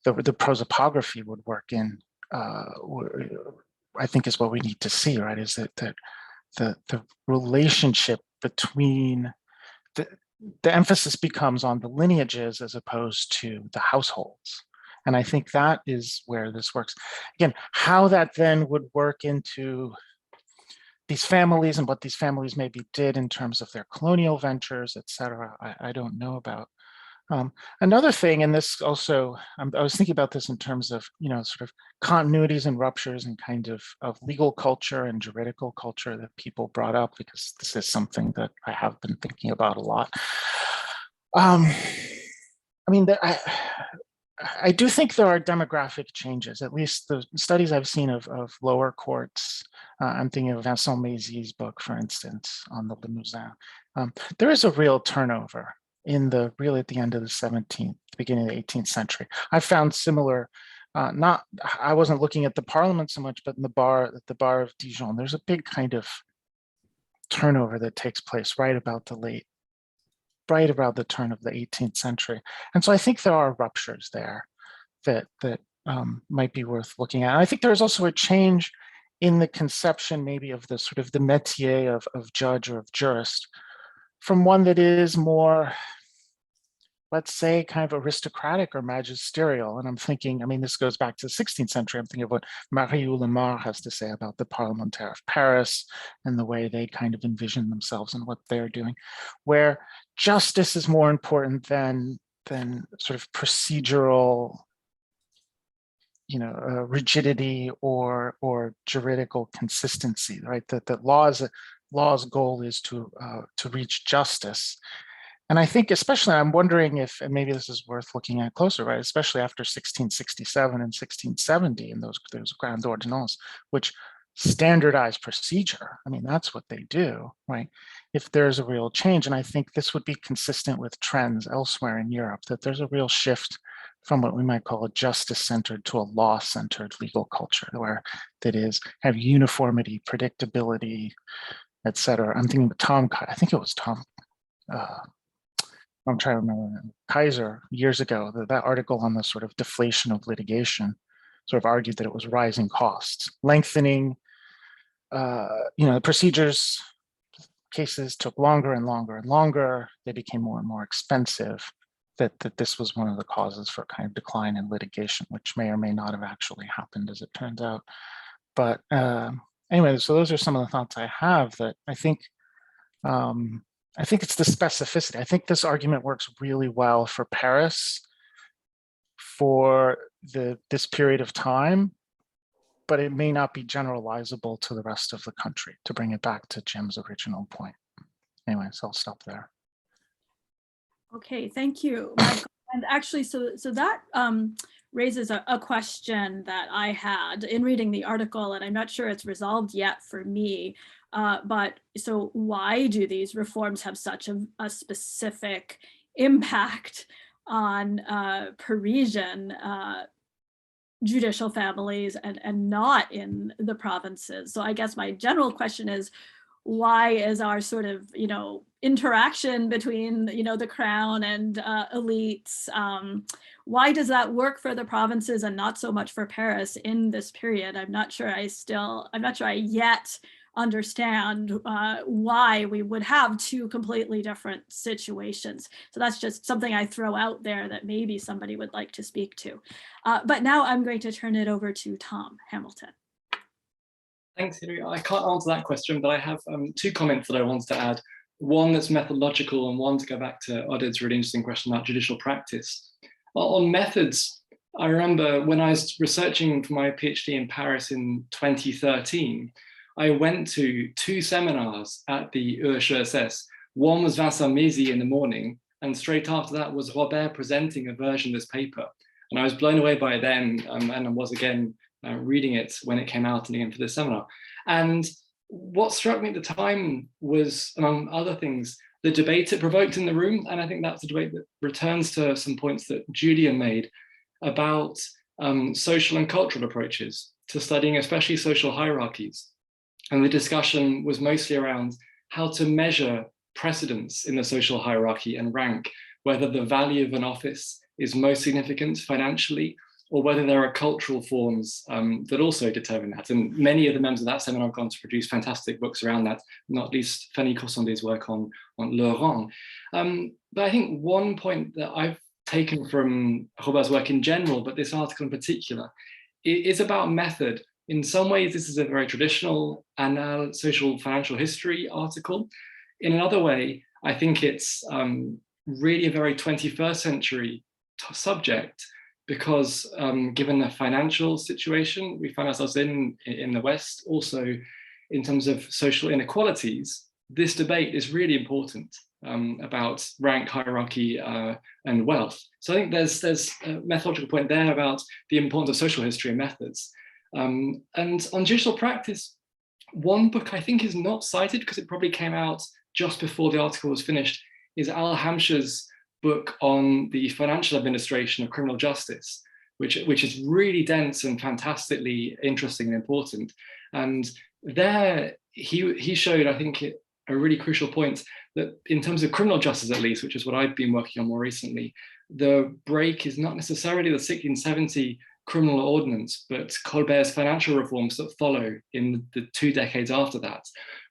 the prosopography would work in, I think is what we need to see, right? Is that the relationship between, the emphasis becomes on the lineages as opposed to the households. And I think that is where this works. Again, how that then would work into these families and what these families maybe did in terms of their colonial ventures, et cetera, I don't know about. Another thing, and this also, I was thinking about this in terms of, sort of continuities and ruptures and kind of legal culture and juridical culture that people brought up, because this is something that I have been thinking about a lot. I mean, I do think there are demographic changes, at least the studies I've seen of lower courts. I'm thinking of Vincent Mézy's book, for instance, on the Limousin. There is a real turnover really at the end of the 17th, beginning of the 18th century. I found similar, I wasn't looking at the parliament so much, but in at the bar of Dijon, there's a big kind of turnover that takes place right about the late right around the turn of the 18th century. And so I think there are ruptures there that might be worth looking at. And I think there's also a change in the conception maybe of the sort of the métier of judge or of jurist from one that is more, let's say, kind of aristocratic or magisterial. And I'm thinking, I mean, this goes back to the 16th century. I'm thinking of what Marie Ulemar has to say about the Parlementaire of Paris and the way they kind of envision themselves and what they're doing, where justice is more important than sort of procedural, rigidity or juridical consistency, right? That law's goal is to reach justice. And I think, especially, I'm wondering if, and maybe this is worth looking at closer, right? Especially after 1667 and 1670 and those grand ordonnances, which standardize procedure. I mean, that's what they do, right? If there's a real change, and I think this would be consistent with trends elsewhere in Europe, that there's a real shift from what we might call a justice-centered to a law-centered legal culture, where that is have uniformity, predictability, et cetera. I'm thinking of Tom, I think it was Tom, I'm trying to remember, Kaiser years ago, that article on the sort of deflation of litigation sort of argued that it was rising costs, lengthening, the procedures, cases took longer and longer and longer, they became more and more expensive, that this was one of the causes for kind of decline in litigation, which may or may not have actually happened as it turns out. But anyway, so those are some of the thoughts I have that I think it's the specificity. I think this argument works really well for Paris for this period of time, but it may not be generalizable to the rest of the country, to bring it back to Jim's original point. Anyway, so I'll stop there. Okay, thank you, Michael. And actually, so that raises a question that I had in reading the article, and I'm not sure it's resolved yet for me. But so why do these reforms have such a specific impact on Parisian judicial families and not in the provinces? So I guess my general question is, why is our sort of, interaction between, the crown and elites, why does that work for the provinces and not so much for Paris in this period? I'm not sure I yet understand why we would have two completely different situations. So that's just something I throw out there that maybe somebody would like to speak to. But now I'm going to turn it over to Tom Hamilton. Thanks, Hilary. I can't answer that question, but I have two comments that I wanted to add. One that's methodological and one to go back to Oded's really interesting question about judicial practice. On methods, I remember when I was researching for my PhD in Paris in 2013, I went to two seminars at the EHESS. One was Vincent Mézy in the morning, and straight after that was Robert presenting a version of this paper. And I was blown away by it then, and I was again reading it when it came out and again for this seminar. And what struck me at the time was, among other things, the debate it provoked in the room. And I think that's a debate that returns to some points that Julian made about social and cultural approaches to studying, especially social hierarchies. And the discussion was mostly around how to measure precedence in the social hierarchy and rank, whether the value of an office is most significant financially, or whether there are cultural forms that also determine that. And many of the members of that seminar have gone to produce fantastic books around that, not least Fanny Cossonde's work on le rang. But I think one point that I've taken from Robert's work in general, but this article in particular, is about method. In some ways, this is a very traditional social financial history article. In another way, I think it's really a very 21st century subject, because given the financial situation we find ourselves in the West, also in terms of social inequalities, this debate is really important about rank, hierarchy, and wealth. So I think there's a methodological point there about the importance of social history and methods. And on judicial practice, one book I think is not cited because it probably came out just before the article was finished, is Al Hamsha's book on the financial administration of criminal justice, which is really dense and fantastically interesting and important. And there he showed, I think, a really crucial point, that in terms of criminal justice, at least, which is what I've been working on more recently, the break is not necessarily the 1670 criminal ordinance, but Colbert's financial reforms that follow in the 2 decades after that,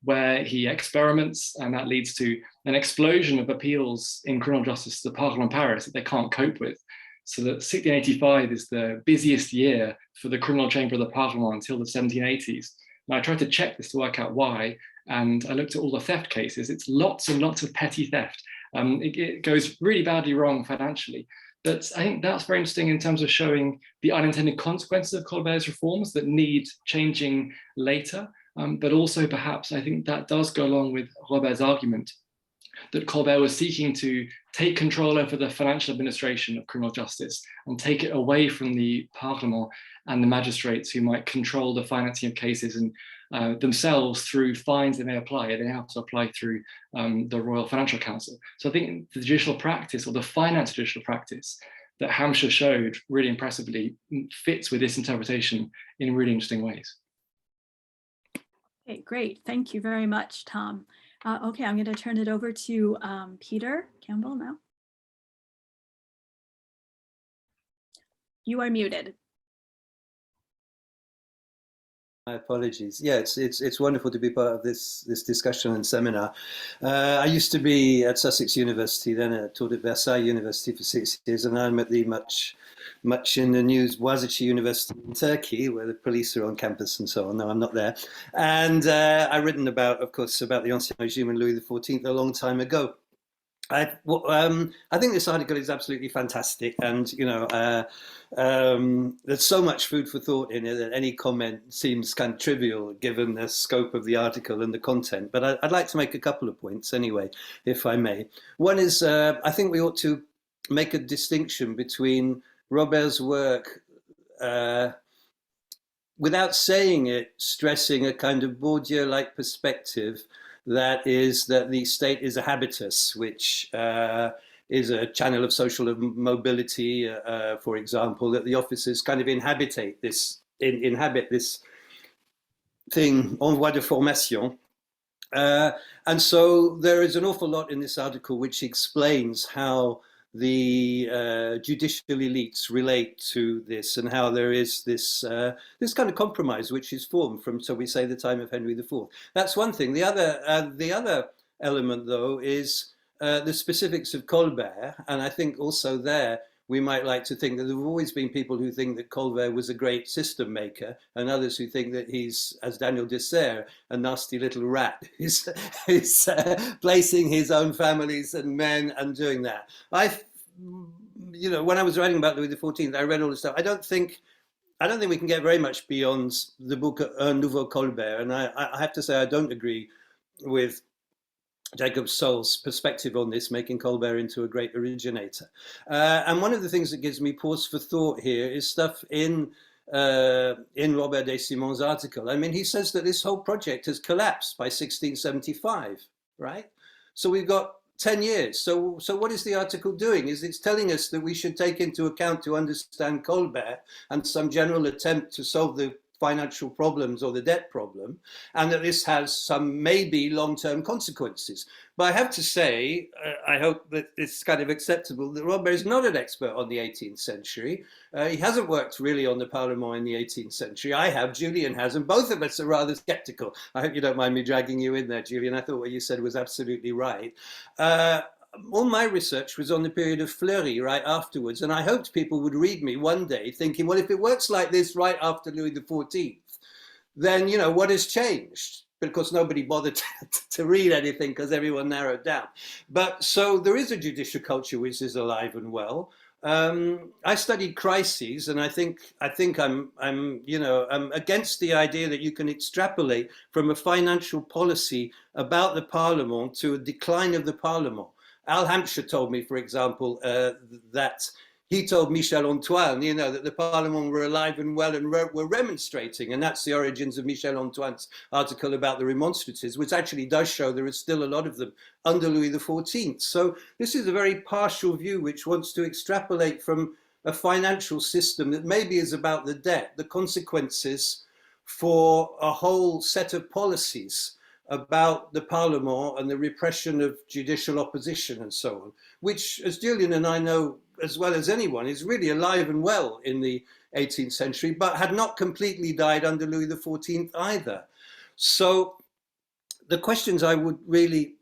where he experiments, and that leads to an explosion of appeals in criminal justice to the Parlement Paris that they can't cope with. So that 1685 is the busiest year for the criminal chamber of the Parlement until the 1780s. And I tried to check this to work out why, and I looked at all the theft cases. It's lots and lots of petty theft. It goes really badly wrong financially. But I think that's very interesting in terms of showing the unintended consequences of Colbert's reforms that need changing later. But also perhaps I think that does go along with Robert's argument that Colbert was seeking to take control over the financial administration of criminal justice and take it away from the Parlement and the magistrates who might control the financing of cases and themselves through fines they may apply. They have to apply through the Royal Financial Council. So I think the judicial practice, or the finance judicial practice that Hampshire showed really impressively, fits with this interpretation in really interesting ways. Okay, great. Thank you very much, Tom. Okay, I'm going to turn it over to Peter Campbell now. You are muted. My apologies. Yeah, it's wonderful to be part of this discussion and seminar. I used to be at Sussex University, then taught at Versailles University for 6 years, and I'm at the much in the news Boğaziçi University in Turkey, where the police are on campus and so on. No, I'm not there. And I've written about, of course, about the Ancien Régime and Louis XIV a long time ago. I think this article is absolutely fantastic, and there's so much food for thought in it that any comment seems kind of trivial given the scope of the article and the content. But I'd like to make a couple of points anyway, if I may. One is I think we ought to make a distinction between Robert's work, without saying it, stressing a kind of Bourdieu-like perspective, that is that the state is a habitus, which is a channel of social mobility, for example, that the officers kind of inhabit this thing, en voie de formation. And so there is an awful lot in this article which explains how the judicial elites relate to this, and how there is this kind of compromise which is formed from, so we say, the time of Henry IV. That's one thing. The other element, though, is the specifics of Colbert, and I think also there we might like to think that there have always been people who think that Colbert was a great system maker, and others who think that he's, as Daniel Dessert, a nasty little rat who's placing his own families and men and doing that. When I was writing about Louis XIV, I read all this stuff. I don't think we can get very much beyond the book Un Nouveau Colbert, and I have to say I don't agree with Jacob Soll's perspective on this, making Colbert into a great originator. And one of the things that gives me pause for thought here is stuff in Robert Descimon's article. I mean, he says that this whole project has collapsed by 1675, right? So we've got 10 years. So what is the article doing? It's telling us that we should take into account, to understand Colbert and some general attempt to solve the financial problems or the debt problem, and that this has some maybe long-term consequences. But I have to say, I hope that it's kind of acceptable, that Robert is not an expert on the 18th century. He hasn't worked really on the Parlement in the 18th century. I have, Julian has, and both of us are rather skeptical. I hope you don't mind me dragging you in there, Julian. I thought what you said was absolutely right. All my research was on the period of Fleury right afterwards, and I hoped people would read me one day thinking, well, if it works like this right after Louis XIV, then, what has changed? But of course, nobody bothered to read anything because everyone narrowed down. But so there is a judicial culture which is alive and well. I studied crises, and I think I'm against the idea that you can extrapolate from a financial policy about the Parlement to a decline of the Parlement. Al Hampshire told me, for example, that he told Michel Antoine, that the Parlement were alive and well and were remonstrating. And that's the origins of Michel Antoine's article about the remonstrances, which actually does show there is still a lot of them under Louis XIV. So this is a very partial view which wants to extrapolate from a financial system that maybe is about the debt, the consequences for a whole set of policies about the Parlement and the repression of judicial opposition and so on, which, as Julian and I know as well as anyone, is really alive and well in the 18th century, but had not completely died under Louis XIV either. So the questions I would really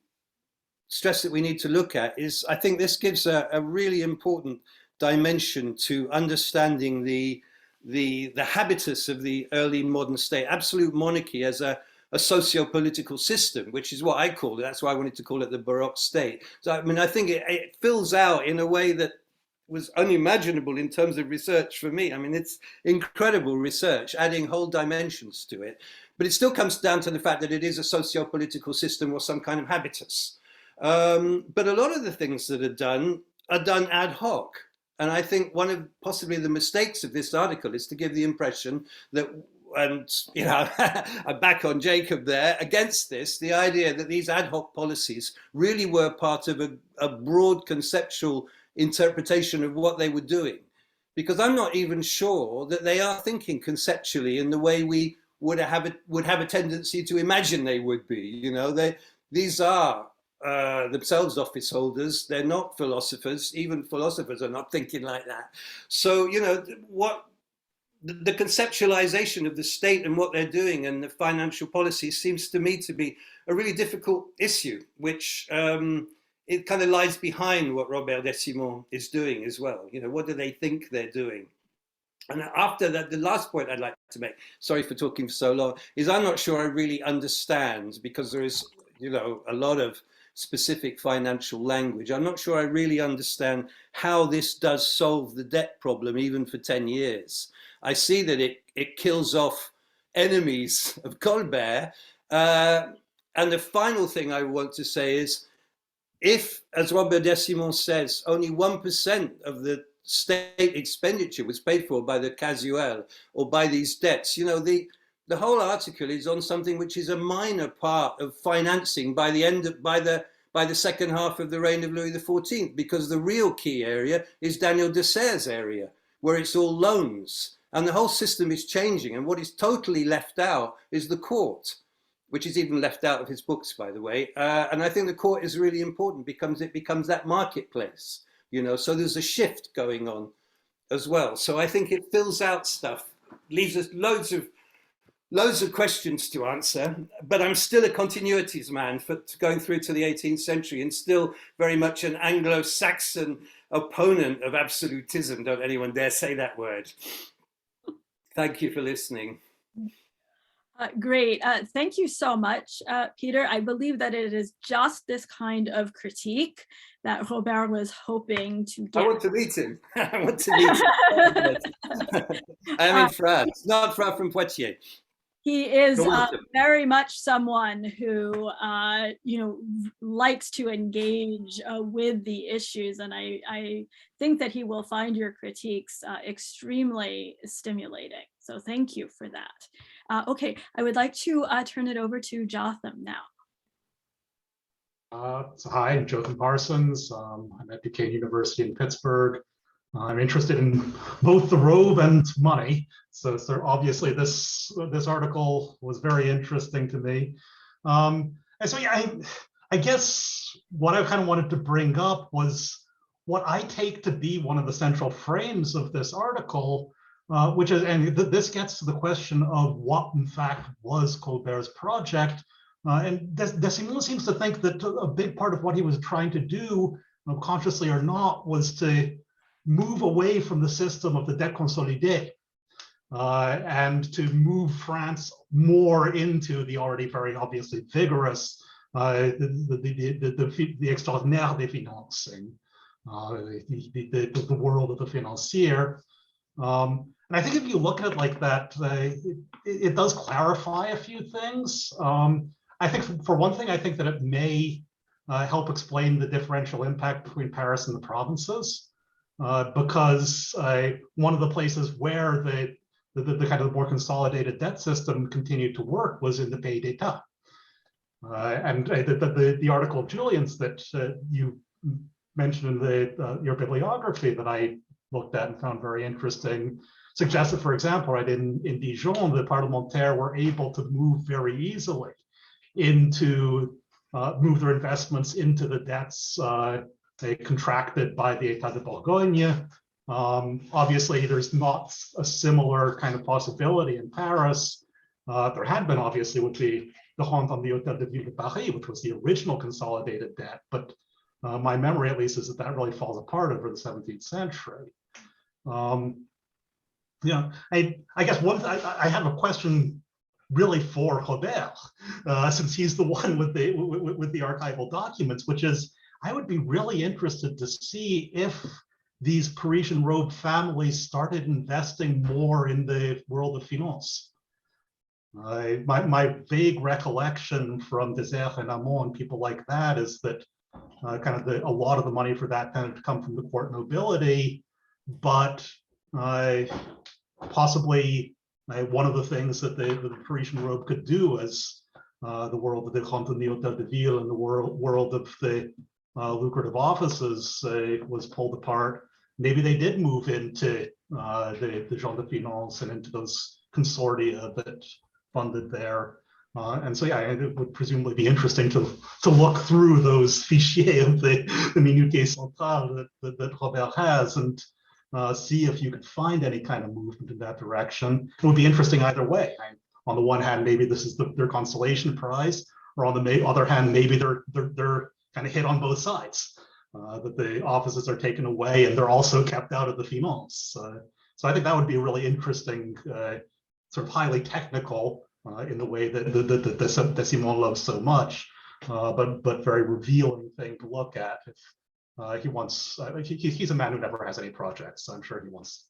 stress that we need to look at is, I think this gives a really important dimension to understanding the habitus of the early modern state, absolute monarchy as a socio-political system, which is what I call it. That's why I wanted to call it the Baroque state. So, I mean, I think it fills out in a way that was unimaginable in terms of research for me. I mean, it's incredible research, adding whole dimensions to it. But it still comes down to the fact that it is a socio-political system or some kind of habitus. But a lot of the things that are done ad hoc. And I think one of possibly the mistakes of this article is to give the impression that, and you know, I'm back on Jacob there, against this, the idea that these ad hoc policies really were part of a broad conceptual interpretation of what they were doing. Because I'm not even sure that they are thinking conceptually in the way we would have a tendency to imagine they would be. You know, these are themselves office holders. They're not philosophers. Even philosophers are not thinking like that. So, you know, what the conceptualization of the state and what they're doing and the financial policy seems to me to be a really difficult issue, which it kind of lies behind what Robert Descimon is doing as well. You know, what do they think they're doing? And after that, the last point I'd like to make, sorry for talking for so long, is I'm not sure I really understand, because there is, you know, a lot of specific financial language. I'm not sure I really understand how this does solve the debt problem, even for 10 years. I see that it kills off enemies of Colbert. And the final thing I want to say is, if, as Robert Descimon says, only 1% of the state expenditure was paid for by the casuel or by these debts, you know, the whole article is on something which is a minor part of financing by the second half of the reign of Louis XIV, because the real key area is Daniel Dessert's area, where it's all loans. And the whole system is changing. And what is totally left out is the court, which is even left out of his books, by the way. And I think the court is really important because it becomes that marketplace, you know, so there's a shift going on as well. So I think it fills out stuff, leaves us loads of questions to answer, but I'm still a continuities man for going through to the 18th century, and still very much an Anglo-Saxon opponent of absolutism. Don't anyone dare say that word. Thank you for listening. Great. Thank you so much, Peter. I believe that it is just this kind of critique that Robert was hoping to get. I want to meet him. I want to meet him. I am in France, not far from Poitiers. He is very much someone who, you know, likes to engage with the issues, and I think that he will find your critiques extremely stimulating. So thank you for that. Okay, I would like to turn it over to Jotham now. So hi, I'm Jotham Parsons. I'm at Duquesne University in Pittsburgh. I'm interested in both the robe and money. So obviously this article was very interesting to me. And so yeah, I guess what I kind of wanted to bring up was what I take to be one of the central frames of this article, which is, and this gets to the question of what in fact was Colbert's project. And Descimon seems to think that a big part of what he was trying to do, consciously or not, was to move away from the system of the dette consolidée and to move France more into the already very obviously vigorous the extraordinaire des financing, the world of the financier. And I think if you look at it like that, it does clarify a few things. I think for one thing, I think that it may help explain the differential impact between Paris and the provinces. Because one of the places where the kind of more consolidated debt system continued to work was in the pays d'etat. And the article of Julian's that you mentioned in your bibliography that I looked at and found very interesting suggested, for example, right, in Dijon, the parlementaires were able to move very easily into move their investments into the debts they contracted by the État de Bourgogne. Obviously, there's not a similar kind of possibility in Paris. There had been obviously with the Rente on the Hôtel de Ville de Paris, which was the original consolidated debt, but my memory at least is that that really falls apart over the 17th century. Yeah, I guess I have a question really for Colbert, since he's the one with the archival documents, which is, I would be really interested to see if these Parisian robe families started investing more in the world of finance. My vague recollection from Désert and Amont and people like that is that kind of a lot of the money for that tended to come from the court nobility, but possibly one of the things that the Parisian robe could do as the world of the Rente on the Hôtel de Ville and the world of the lucrative offices was pulled apart. Maybe they did move into the gens de finance and into those consortia that funded there. And so, yeah, it would presumably be interesting to look through those fichiers of the Minutier Central that Robert has and see if you could find any kind of movement in that direction. It would be interesting either way. On the one hand, maybe this is their consolation prize, or on the other hand, maybe they're kind of hit on both sides, that the offices are taken away and they're also kept out of the finance. So I think that would be a really interesting, sort of highly technical in the way that Descimon loves so much, but very revealing thing to look at. If he wants, he's a man who never has any projects, so I'm sure he wants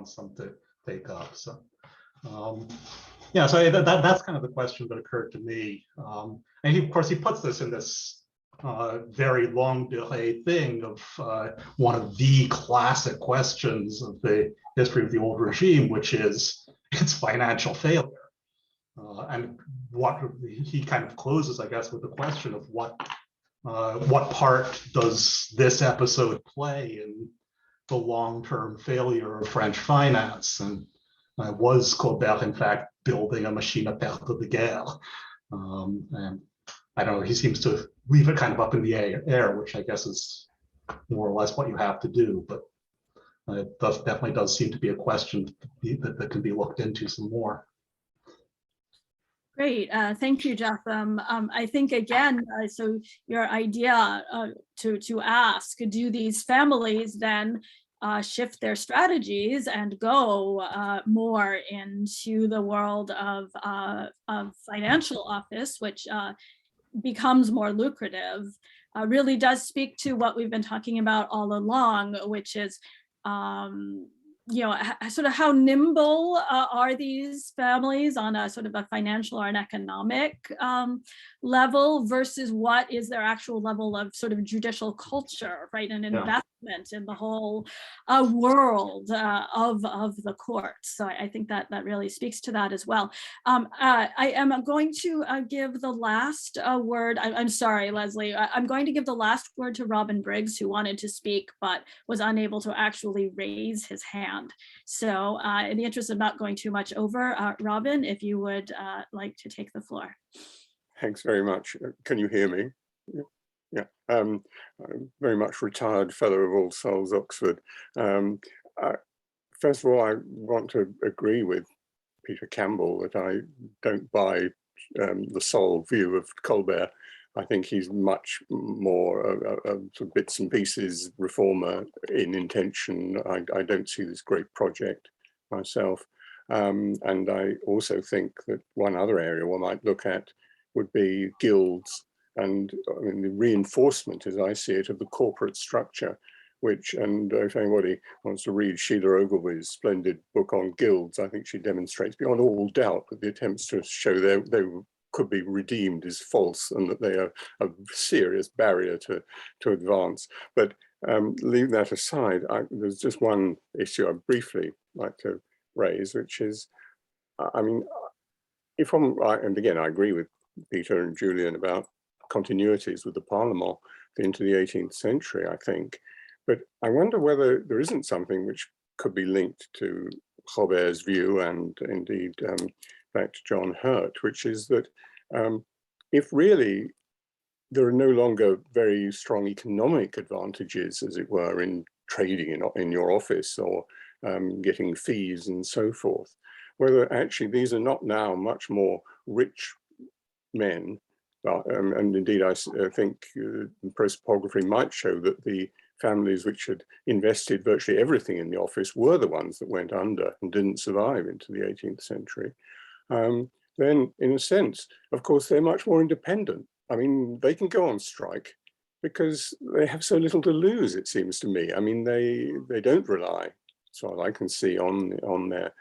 some to take up. So yeah, so that's kind of the question that occurred to me. And of course, he puts this in this very longue durée thing of one of the classic questions of the history of the old regime, which is its financial failure. And what he kind of closes, I guess, with the question of what part does this episode play in the long-term failure of French finance? And was Colbert, in fact, building a machine à perte de guerre? And I don't know, he seems to leave it kind of up in the air, which I guess is more or less what you have to do. But it definitely does seem to be a question that can be looked into some more. Great, thank you, Jotham. I think again, so your idea to ask, do these families then shift their strategies and go more into the world of financial office, which becomes more lucrative, really does speak to what we've been talking about all along, which is you know, sort of how nimble are these families on a sort of a financial or an economic level versus what is their actual level of sort of judicial culture, right? And investment in the whole world of the courts. So I think that really speaks to that as well. I am going to give the last word. I'm sorry, Leslie. I'm going to give the last word to Robin Briggs, who wanted to speak but was unable to actually raise his hand. So in the interest of not going too much over, Robin, if you would like to take the floor. Thanks very much. Can you hear me? Yeah, I'm very much retired fellow of All Souls, Oxford. First of all, I want to agree with Peter Campbell that I don't buy the Soll view of Colbert. I think he's much more a sort of bits and pieces reformer in intention. I don't see this great project myself. And I also think that one other area one might look at would be guilds and I mean, the reinforcement, as I see it, of the corporate structure, which, and if anybody wants to read Sheila Ogilvy's splendid book on guilds, I think she demonstrates beyond all doubt that the attempts to show they could be redeemed is false and that they are a serious barrier to advance. But leave that aside, there's just one issue I'd briefly like to raise, which is, I mean, and again, I agree with Peter and Julian about continuities with the Parlement into the 18th century, I think. But I wonder whether there isn't something which could be linked to Robert's view and indeed back to John Hurt, which is that if really there are no longer very strong economic advantages, as it were, in trading in your office or getting fees and so forth, whether actually these are not now much more rich men, and indeed I think prosopography might show that the families which had invested virtually everything in the office were the ones that went under and didn't survive into the 18th century. Then in a sense, of course, they're much more independent. I mean, they can go on strike because they have so little to lose, it seems to me. I mean, they don't rely, so I can see, on their,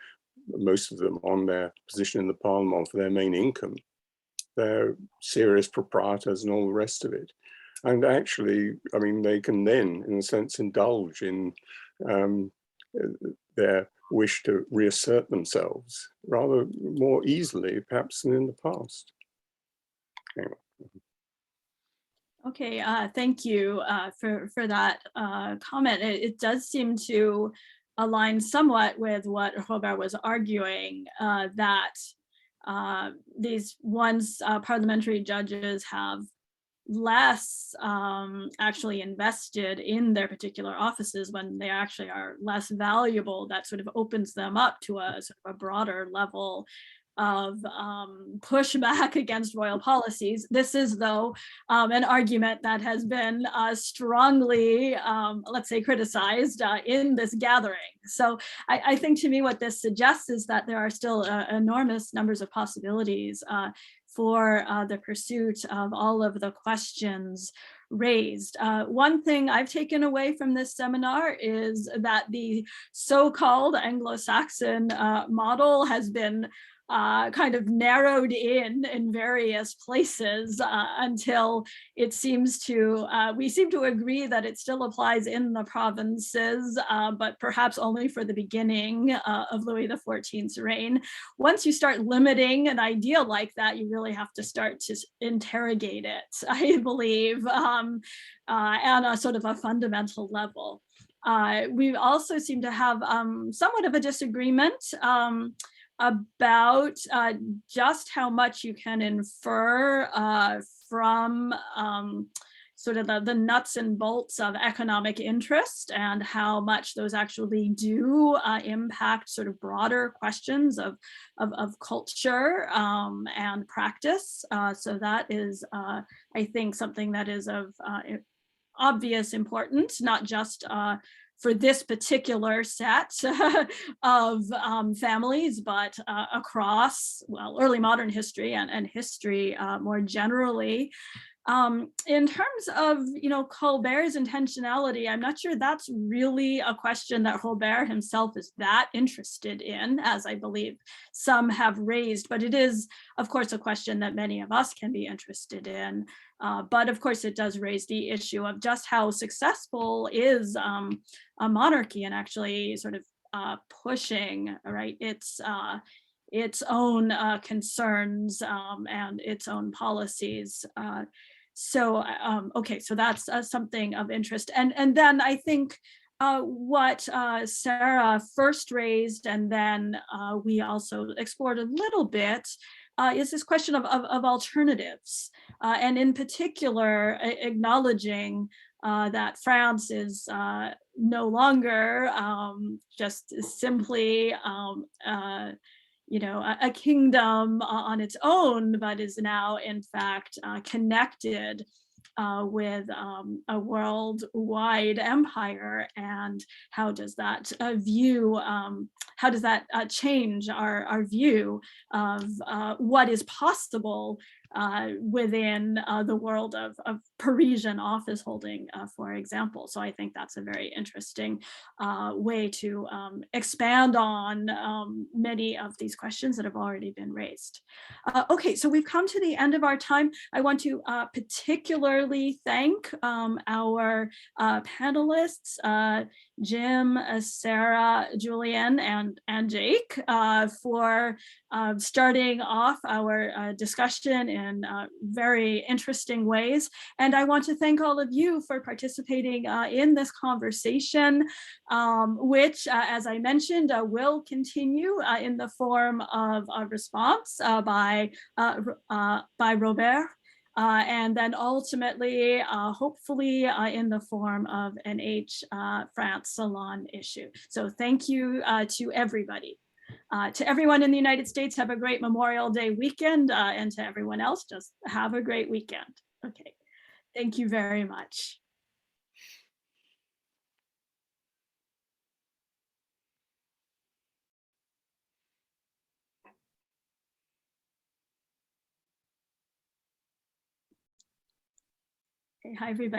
most of them, on their position in the Parlement for their main income. They're serious proprietors and all the rest of it. And actually, I mean, they can then, in a sense, indulge in their wish to reassert themselves rather more easily, perhaps, than in the past. Anyway. Okay, thank you for that comment. It does seem to align somewhat with what Robert was arguing, that these once parliamentary judges have less actually invested in their particular offices when they actually are less valuable. That sort of opens them up to a sort of a broader level of pushback against royal policies. This is, though, an argument that has been strongly, let's say, criticized in this gathering. So I think, to me, what this suggests is that there are still enormous numbers of possibilities for the pursuit of all of the questions raised. One thing I've taken away from this seminar is that the so-called Anglo-Saxon model has been kind of narrowed in various places until it seems to, we seem to agree that it still applies in the provinces, but perhaps only for the beginning of Louis XIV's reign. Once you start limiting an idea like that, you really have to start to interrogate it, I believe, on a sort of a fundamental level. We also seem to have somewhat of a disagreement about just how much you can infer from sort of the nuts and bolts of economic interest, and how much those actually do impact sort of broader questions of culture and practice. So that is, I think, something that is of obvious importance, not just for this particular set of families, but across, well, early modern history and history more generally. In terms of, Colbert's intentionality, I'm not sure that's really a question that Colbert himself is that interested in, as I believe some have raised, but it is, of course, a question that many of us can be interested in. But of course, it does raise the issue of just how successful is a monarchy in actually sort of pushing, right, its own concerns and its own policies. Okay, so that's something of interest. And then I think what Sarah first raised, and then we also explored a little bit, is this question of alternatives, and in particular acknowledging that France is no longer just simply a kingdom on its own, but is now in fact connected with a worldwide empire. And how does that change our view of what is possible within the world of Parisian office holding, for example. So I think that's a very interesting way to expand on many of these questions that have already been raised. Okay, so we've come to the end of our time. I want to particularly thank our panelists, Jim, Sarah, Julian, and Jake, for starting off our discussion in very interesting ways. And I want to thank all of you for participating in this conversation, which, as I mentioned, will continue in the form of a response by Robert and then ultimately, hopefully in the form of an H. France Salon issue. So thank you to everybody. To everyone in the United States, have a great Memorial Day weekend, and to everyone else, just have a great weekend. Okay, thank you very much. Okay, hi, everybody.